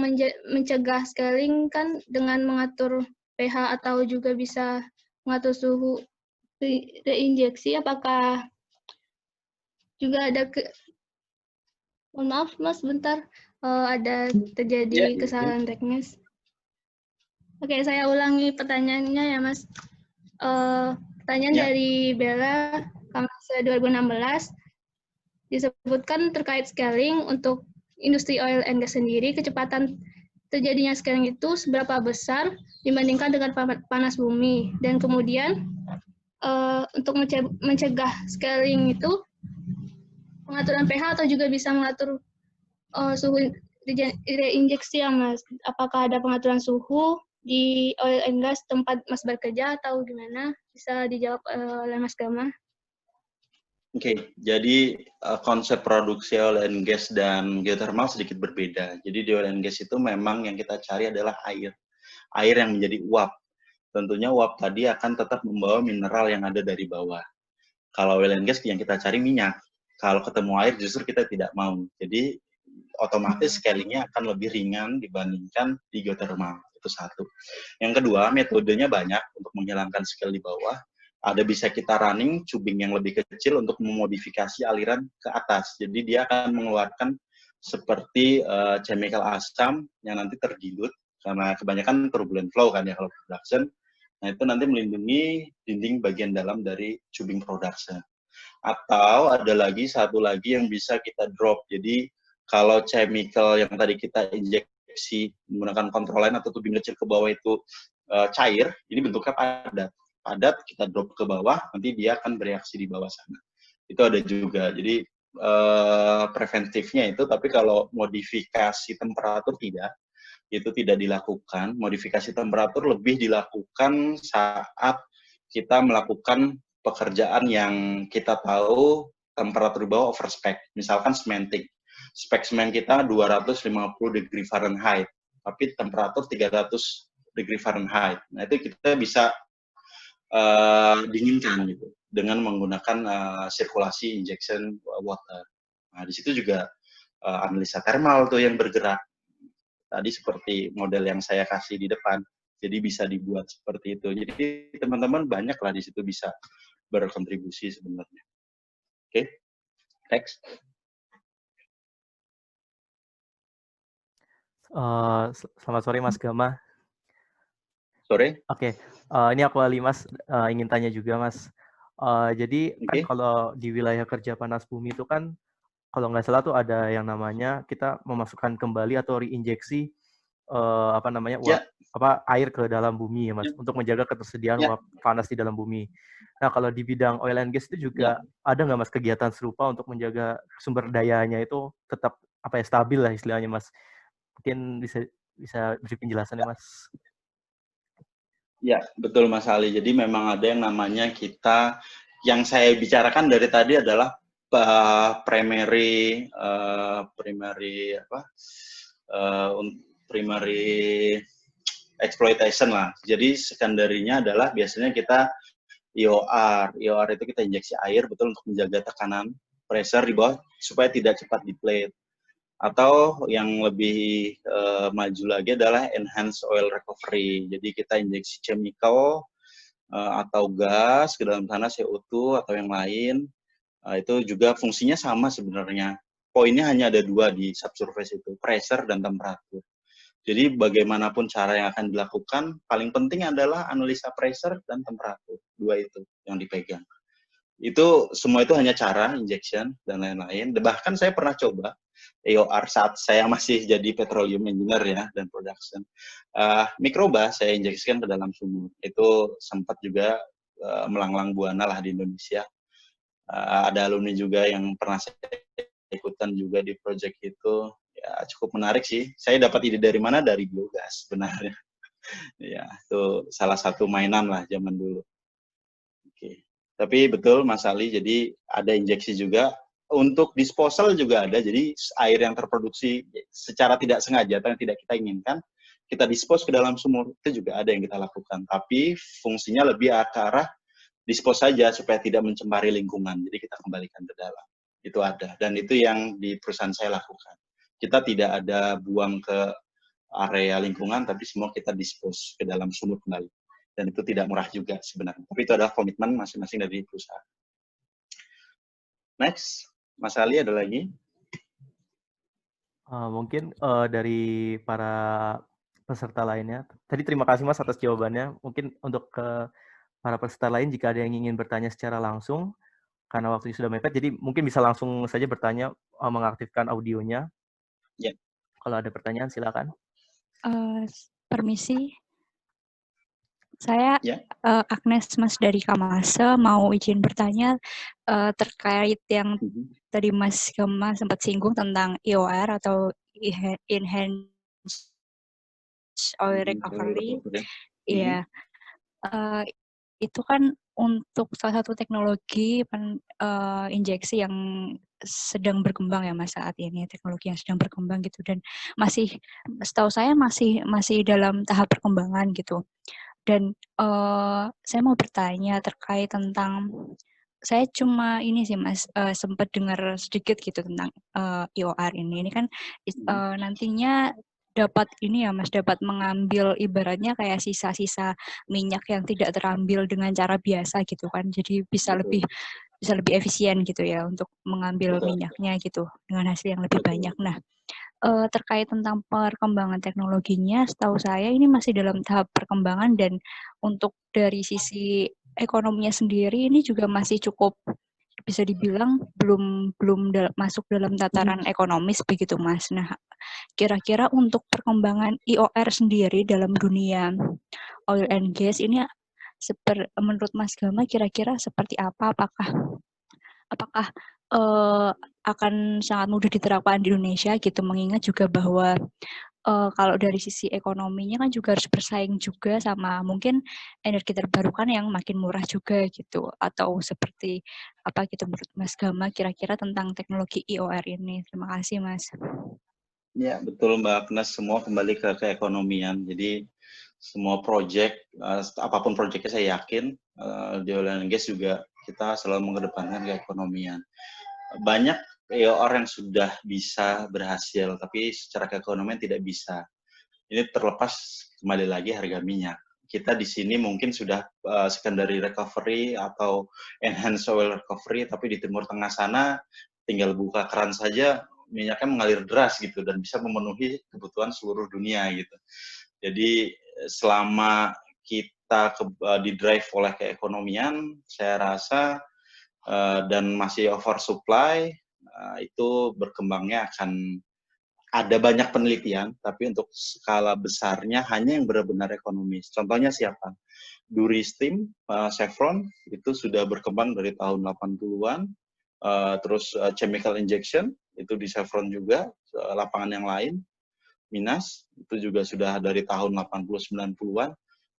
S4: mencegah scaling kan dengan mengatur pH atau juga bisa mengatur suhu reinjeksi, apakah juga ada mohon maaf Mas, bentar, ada terjadi kesalahan teknis. Oke, saya ulangi pertanyaannya ya Mas. Pertanyaan dari Bella, Kamase 2016, disebutkan terkait scaling untuk industri oil and gas sendiri, kecepatan terjadinya scaling itu seberapa besar dibandingkan dengan panas bumi. Dan kemudian untuk mencegah scaling itu, pengaturan pH atau juga bisa mengatur suhu reinjeksi ya Mas. Apakah ada pengaturan suhu di oil and gas tempat Mas bekerja atau gimana? Bisa dijawab oleh Mas Gama.
S1: Oke, jadi konsep produksi oil and gas dan geothermal sedikit berbeda. Jadi di oil and gas itu memang yang kita cari adalah air. Air yang menjadi uap. Tentunya uap tadi akan tetap membawa mineral yang ada dari bawah. Kalau oil and gas yang kita cari minyak. Kalau ketemu air justru kita tidak mau. Jadi otomatis scalingnya akan lebih ringan dibandingkan di geothermal. Itu satu. Yang kedua, metodenya banyak untuk menghilangkan scale di bawah. Ada bisa kita running tubing yang lebih kecil untuk memodifikasi aliran ke atas. Jadi dia akan mengeluarkan seperti chemical asam yang nanti terdilut, karena kebanyakan turbulent flow kan ya kalau production. Nah itu nanti melindungi dinding bagian dalam dari tubing production. Atau ada lagi satu lagi yang bisa kita drop. Jadi kalau chemical yang tadi kita injeksi menggunakan control line atau tubing kecil ke bawah itu cair, ini bentuknya padat, kita drop ke bawah, nanti dia akan bereaksi di bawah sana. Itu ada juga. Jadi preventifnya itu, tapi kalau modifikasi temperatur tidak, itu tidak dilakukan. Modifikasi temperatur lebih dilakukan saat kita melakukan pekerjaan yang kita tahu temperatur di bawah overspec. Misalkan cementing. Spek semen kita 250 degree Fahrenheit, tapi temperatur 300 degree Fahrenheit. Nah, itu kita bisa dinginkan gitu dengan menggunakan sirkulasi injection water. Nah, di situ juga analisa thermal tuh yang bergerak. Tadi seperti model yang saya kasih di depan. Jadi bisa dibuat seperti itu. Jadi teman-teman banyak lah di situ bisa berkontribusi sebenarnya. Oke, next.
S3: Selamat sore Mas Gama.
S1: Sore.
S3: Oke, ini aku Ali Mas, ingin tanya juga Mas. Jadi kan kalau di wilayah kerja panas bumi itu kan, kalau nggak salah tuh ada yang namanya kita memasukkan kembali atau reinjeksi air ke dalam bumi ya Mas, untuk menjaga ketersediaan uap panas di dalam bumi. Nah kalau di bidang oil and gas itu juga ada nggak Mas kegiatan serupa untuk menjaga sumber dayanya itu tetap stabil lah istilahnya Mas. Mungkin bisa beri penjelasan ya Mas.
S1: Ya, betul Mas Ali. Jadi memang ada yang namanya yang saya bicarakan dari tadi adalah primary exploitation lah. Jadi secondary-nya adalah biasanya kita IOR. IOR itu kita injeksi air betul untuk menjaga tekanan pressure di bawah supaya tidak cepat deplete. Atau yang lebih maju lagi adalah enhanced oil recovery. Jadi kita injeksi chemical atau gas ke dalam tanah, CO2 atau yang lain. Itu juga fungsinya sama sebenarnya. Poinnya hanya ada dua di subsurface itu, pressure dan temperatur. Jadi bagaimanapun cara yang akan dilakukan, paling penting adalah analisa pressure dan temperatur. Dua itu yang dipegang. Itu semua itu hanya cara, injection, dan lain-lain. Bahkan saya pernah coba EOR saat saya masih jadi petroleum engineer ya, dan production. Mikroba saya injeksikan ke dalam sumur. Itu sempat juga melanglang buana lah di Indonesia. Ada alumni juga yang pernah saya ikutan juga di project itu. Ya, cukup menarik sih. Saya dapat ide dari mana? Dari biogas sebenarnya. Ya, itu salah satu mainan lah zaman dulu. Oke. Tapi betul Mas Ali, jadi ada injeksi juga. Untuk disposal juga ada, jadi air yang terproduksi secara tidak sengaja atau yang tidak kita inginkan, kita dispose ke dalam sumur, itu juga ada yang kita lakukan. Tapi fungsinya lebih ke arah dispose saja supaya tidak mencemari lingkungan, jadi kita kembalikan ke dalam. Itu ada, dan itu yang di perusahaan saya lakukan. Kita tidak ada buang ke area lingkungan, tapi semua kita dispose ke dalam sumur kembali. Dan itu tidak murah juga sebenarnya. Tapi itu adalah komitmen masing-masing dari perusahaan. Next, Mas Ali ada lagi?
S3: Mungkin dari para peserta lainnya. Tadi terima kasih Mas atas jawabannya. Mungkin untuk para peserta lain jika ada yang ingin bertanya secara langsung, karena waktunya sudah mepet, jadi mungkin bisa langsung saja bertanya, mengaktifkan audionya.
S1: Ya.
S3: Kalau ada pertanyaan silakan.
S5: Permisi. Saya
S1: Ya.
S5: Agnes Mas dari Kamase, mau izin bertanya terkait yang tadi Mas Gema sempat singgung tentang EOR atau Enhanced Oil Recovery. Iya. Itu kan untuk salah satu teknologi injeksi yang sedang berkembang ya Mas saat ini, teknologi yang sedang berkembang gitu, dan masih setahu saya masih dalam tahap perkembangan gitu. Dan saya mau bertanya terkait tentang, saya cuma ini sih Mas, sempat dengar sedikit gitu tentang EOR ini. Ini kan nantinya dapat ini ya Mas, dapat mengambil ibaratnya kayak sisa-sisa minyak yang tidak terambil dengan cara biasa gitu kan. Jadi bisa lebih efisien gitu ya untuk mengambil minyaknya gitu dengan hasil yang lebih banyak. Nah, terkait tentang perkembangan teknologinya, setahu saya ini masih dalam tahap perkembangan, dan untuk dari sisi ekonominya sendiri ini juga masih cukup bisa dibilang belum masuk dalam tataran ekonomis begitu Mas. Nah, kira-kira untuk perkembangan EOR sendiri dalam dunia oil and gas ini menurut Mas Gema kira-kira seperti apa? Apakah akan sangat mudah diterapkan di Indonesia gitu, mengingat juga bahwa kalau dari sisi ekonominya kan juga harus bersaing juga sama mungkin energi terbarukan yang makin murah juga gitu, atau seperti apa gitu menurut Mas Gema kira-kira tentang teknologi EOR ini. Terima kasih Mas.
S1: Ya betul Mbak Agnes, semua kembali ke keekonomian. Jadi semua proyek, apapun proyeknya saya yakin di oil and gas juga kita selalu mengedepankan keekonomian. Banyak EOR yang sudah bisa berhasil, tapi secara keekonomian tidak bisa. Ini terlepas kembali lagi harga minyak. Kita di sini mungkin sudah secondary recovery atau enhanced oil recovery, tapi di Timur Tengah sana tinggal buka keran saja minyaknya mengalir deras gitu dan bisa memenuhi kebutuhan seluruh dunia gitu. Jadi selama kita didrive oleh keekonomian, saya rasa dan masih oversupply, itu berkembangnya akan ada banyak penelitian, tapi untuk skala besarnya hanya yang benar-benar ekonomis. Contohnya siapa? Duristim, Chevron, itu sudah berkembang dari tahun 80-an, terus chemical injection, itu di Chevron juga, lapangan yang lain, Minas, itu juga sudah dari tahun 80-90-an,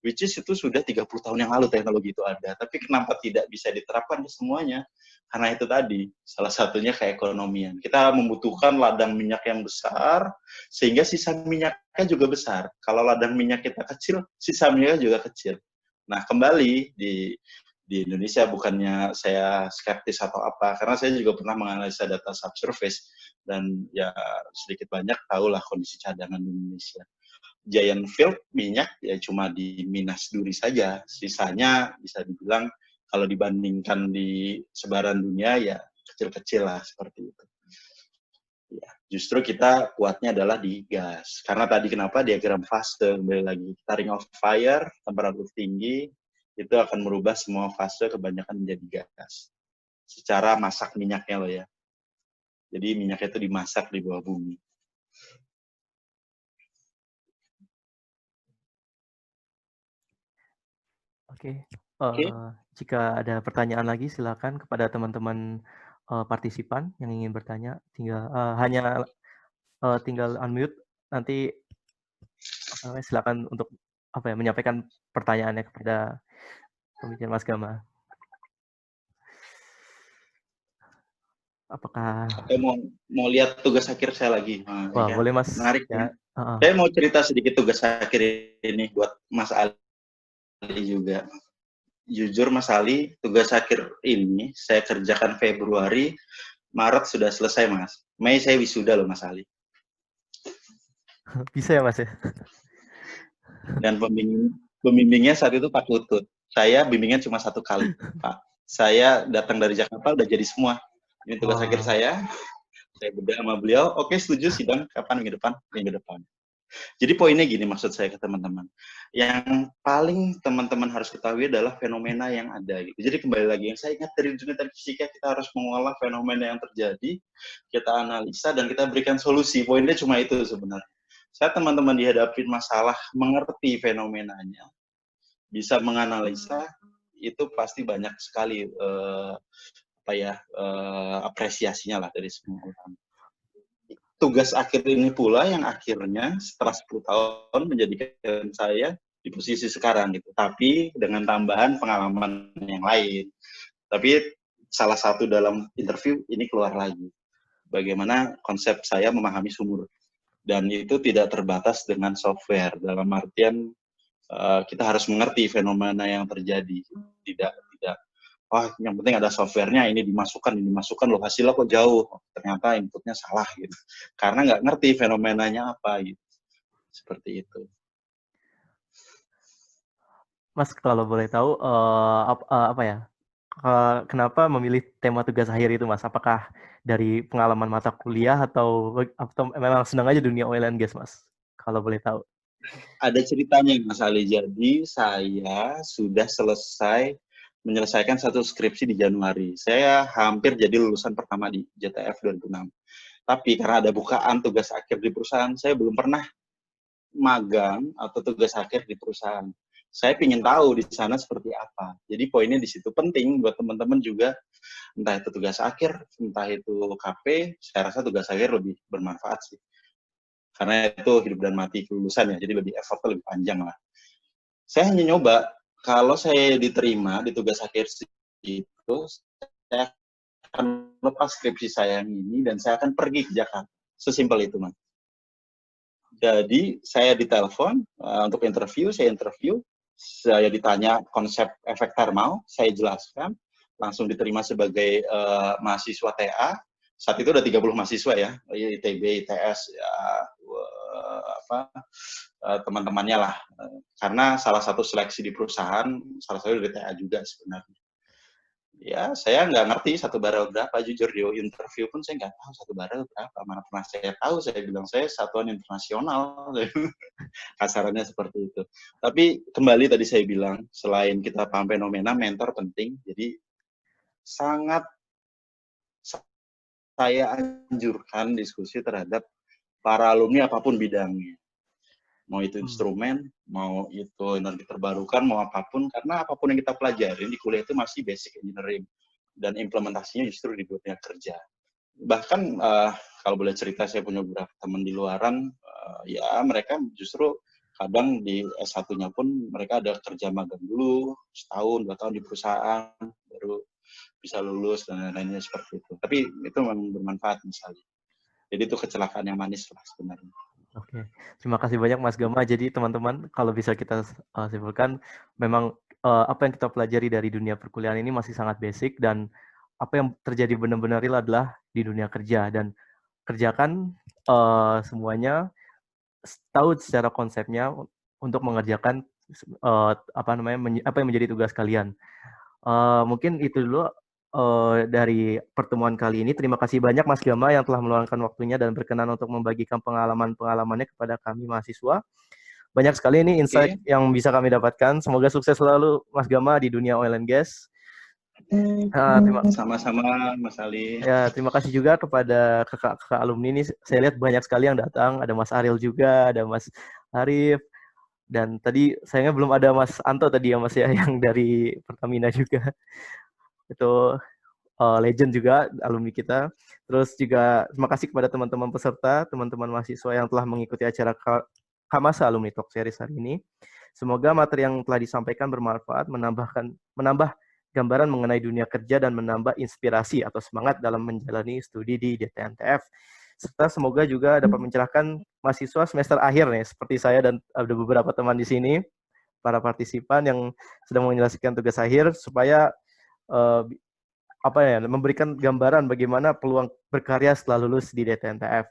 S1: which is itu sudah 30 tahun yang lalu teknologi itu ada, tapi kenapa tidak bisa diterapkan ke semuanya? Karena itu tadi, salah satunya keekonomian. Kita membutuhkan ladang minyak yang besar, sehingga sisa minyaknya juga besar. Kalau ladang minyak kita kecil, sisa minyaknya juga kecil. Nah, kembali di Indonesia, bukannya saya skeptis atau apa, karena saya juga pernah menganalisa data subsurface, dan ya sedikit banyak tahulah kondisi cadangan di Indonesia. Giant field minyak ya cuma di Minas Duri saja, sisanya bisa dibilang kalau dibandingkan di sebaran dunia ya kecil-kecil lah seperti itu. Ya, justru kita kuatnya adalah di gas. Karena tadi kenapa diagram fase, kembali lagi, kita ring of fire, temperatur tinggi, itu akan merubah semua fase kebanyakan menjadi gas. Secara masak minyaknya loh ya. Jadi minyaknya itu dimasak di bawah bumi.
S3: Oke. Jika ada pertanyaan lagi, silakan kepada teman-teman partisipan yang ingin bertanya. Tinggal unmute. Nanti silakan untuk menyampaikan pertanyaannya kepada pembicara Mas Gama. Apakah?
S1: Atau mau lihat tugas akhir saya lagi?
S3: Wah, ya. Boleh Mas.
S1: Menarik
S3: ya.
S1: Saya mau cerita sedikit tugas akhir ini buat Mas Ali juga. Jujur Mas Ali, tugas akhir ini saya kerjakan Februari, Maret sudah selesai Mas. Mei saya wisuda loh Mas Ali.
S3: Bisa ya Mas ya?
S1: Dan pembimbingnya saat itu Pak Putut. Saya bimbingan cuma 1 kali, Pak. Saya datang dari Jakarta udah jadi semua. Ini tugas akhir saya bedah sama beliau, oke setuju sidang kapan minggu depan. Jadi poinnya gini maksud saya ke teman-teman. Yang paling teman-teman harus ketahui adalah fenomena yang ada gitu. Jadi kembali lagi yang saya ingat dari dunia teknik fisika, kita harus mengolah fenomena yang terjadi, kita analisa dan kita berikan solusi. Poinnya cuma itu sebenarnya. Saya teman-teman dihadapin masalah, mengerti fenomenanya, bisa menganalisa, itu pasti banyak sekali apresiasinya lah dari semua orang. Tugas akhir ini pula yang akhirnya setelah 10 tahun menjadikan saya di posisi sekarang gitu. Tapi dengan tambahan pengalaman yang lain. Tapi salah satu dalam interview ini keluar lagi. Bagaimana konsep saya memahami sumur. Dan itu tidak terbatas dengan software. Dalam artian kita harus mengerti fenomena yang terjadi. Tidak yang penting ada softwarenya, ini dimasukkan loh, hasilnya kok jauh, ternyata inputnya salah gitu. Karena nggak ngerti fenomenanya apa gitu. Seperti itu.
S3: Mas, kalau boleh tahu kenapa memilih tema tugas akhir itu Mas? Apakah dari pengalaman mata kuliah atau memang senang aja dunia oil and gas Mas? Kalau boleh tahu.
S1: Ada ceritanya Mas Ali. Jadi saya sudah menyelesaikan satu skripsi di Januari. Saya hampir jadi lulusan pertama di JTF 2006. Tapi karena ada bukaan tugas akhir di perusahaan, saya belum pernah magang atau tugas akhir di perusahaan. Saya ingin tahu di sana seperti apa. Jadi poinnya di situ penting buat teman-teman juga, entah itu tugas akhir, entah itu KP, saya rasa tugas akhir lebih bermanfaat sih. Karena itu hidup dan mati kelulusan ya, jadi lebih effortnya lebih panjang lah. Saya hanya nyoba, kalau saya diterima di tugas akhir itu, saya akan lepas skripsi saya yang ini dan saya akan pergi ke Jakarta. Sesimpel itu, Mas. Jadi, saya ditelepon untuk interview, saya ditanya konsep efek thermal, saya jelaskan, langsung diterima sebagai mahasiswa TA. Saat itu ada 30 mahasiswa ya, ITB, ITS, ya, teman-temannya lah. Karena salah satu seleksi di perusahaan, salah satu dari TA juga sebenarnya. Ya, saya nggak ngerti 1 barel berapa, jujur di interview pun saya nggak tahu 1 barel berapa. Mana pernah saya tahu, saya bilang saya satuan internasional. Kasarannya seperti itu. Tapi kembali tadi saya bilang, selain kita paham fenomena, mentor penting. Jadi sangat saya anjurkan diskusi terhadap para alumni apapun bidangnya. Mau itu instrumen, mau itu energi terbarukan, mau apapun, karena apapun yang kita pelajari di kuliah itu masih basic engineering, dan implementasinya justru di dunia kerja. Bahkan kalau boleh cerita, saya punya beberapa teman di luaran, ya mereka justru kadang di S1-nya pun mereka ada kerja magang dulu, setahun, 2 tahun di perusahaan, baru bisa lulus dan lain-lainnya seperti itu. Tapi itu memang bermanfaat misalnya. Jadi itu kecelakaan yang manis lah sebenarnya.
S3: Oke, terima kasih banyak Mas Gama. Jadi teman-teman, kalau bisa kita simpulkan, memang apa yang kita pelajari dari dunia perkuliahan ini masih sangat basic, dan apa yang terjadi benar-benar real adalah di dunia kerja, dan kerjakan semuanya, tahu secara konsepnya untuk mengerjakan apa yang menjadi tugas kalian. Mungkin itu dulu dari pertemuan kali ini. Terima kasih banyak Mas Gama yang telah meluangkan waktunya dan berkenan untuk membagikan pengalaman-pengalamannya kepada kami mahasiswa. Banyak sekali ini insight yang bisa kami dapatkan. Semoga sukses selalu Mas Gama di dunia oil and gas.
S1: Sama-sama Mas Ali.
S3: Ya, terima kasih juga kepada kakak-kakak alumni ini. Saya lihat banyak sekali yang datang. Ada Mas Ariel juga, ada Mas Arif. Dan tadi sayangnya belum ada Mas Anto tadi ya Mas ya, yang dari Pertamina juga. Itu legend juga alumni kita. Terus juga terima kasih kepada teman-teman peserta, teman-teman mahasiswa yang telah mengikuti acara Kamasa Alumni Talk Series hari ini. Semoga materi yang telah disampaikan bermanfaat, menambah gambaran mengenai dunia kerja dan menambah inspirasi atau semangat dalam menjalani studi di DTNTF. Serta semoga juga dapat mencerahkan mahasiswa semester akhir nih, seperti saya dan ada beberapa teman di sini, para partisipan yang sedang menyelesaikan tugas akhir, supaya memberikan gambaran bagaimana peluang berkarya setelah lulus di DTNTF.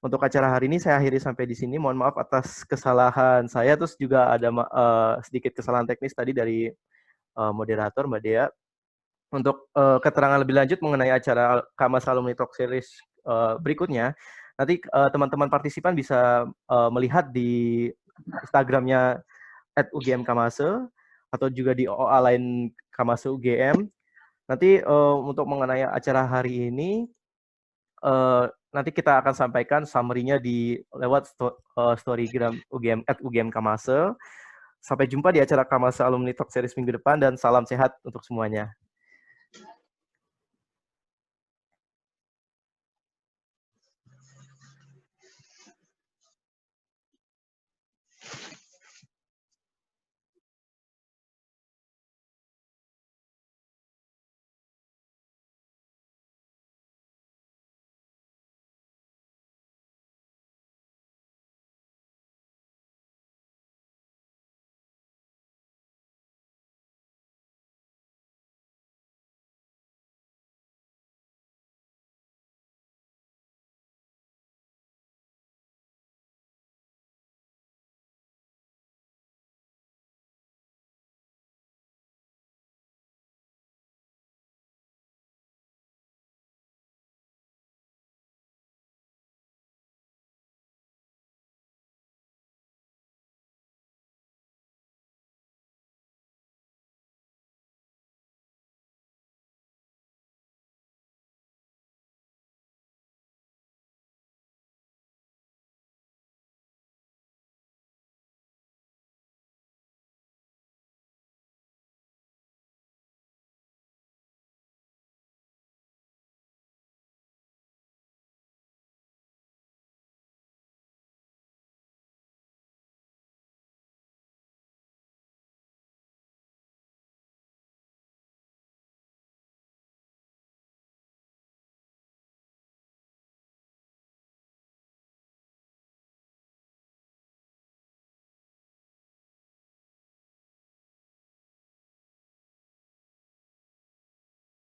S3: Untuk acara hari ini saya akhiri sampai di sini. Mohon maaf atas kesalahan saya, terus juga ada sedikit kesalahan teknis tadi dari moderator Mbak Dea. Untuk keterangan lebih lanjut mengenai acara Kamasa Alumni Talk Series berikutnya, nanti teman-teman partisipan bisa melihat di Instagramnya @ugmkamase atau juga di OA lain Kamase UGM. Nanti untuk mengenai acara hari ini, nanti kita akan sampaikan summary-nya lewat storygram UGM Kamase. Sampai jumpa di acara Kamase Alumni Talk Series minggu depan, dan salam sehat untuk semuanya.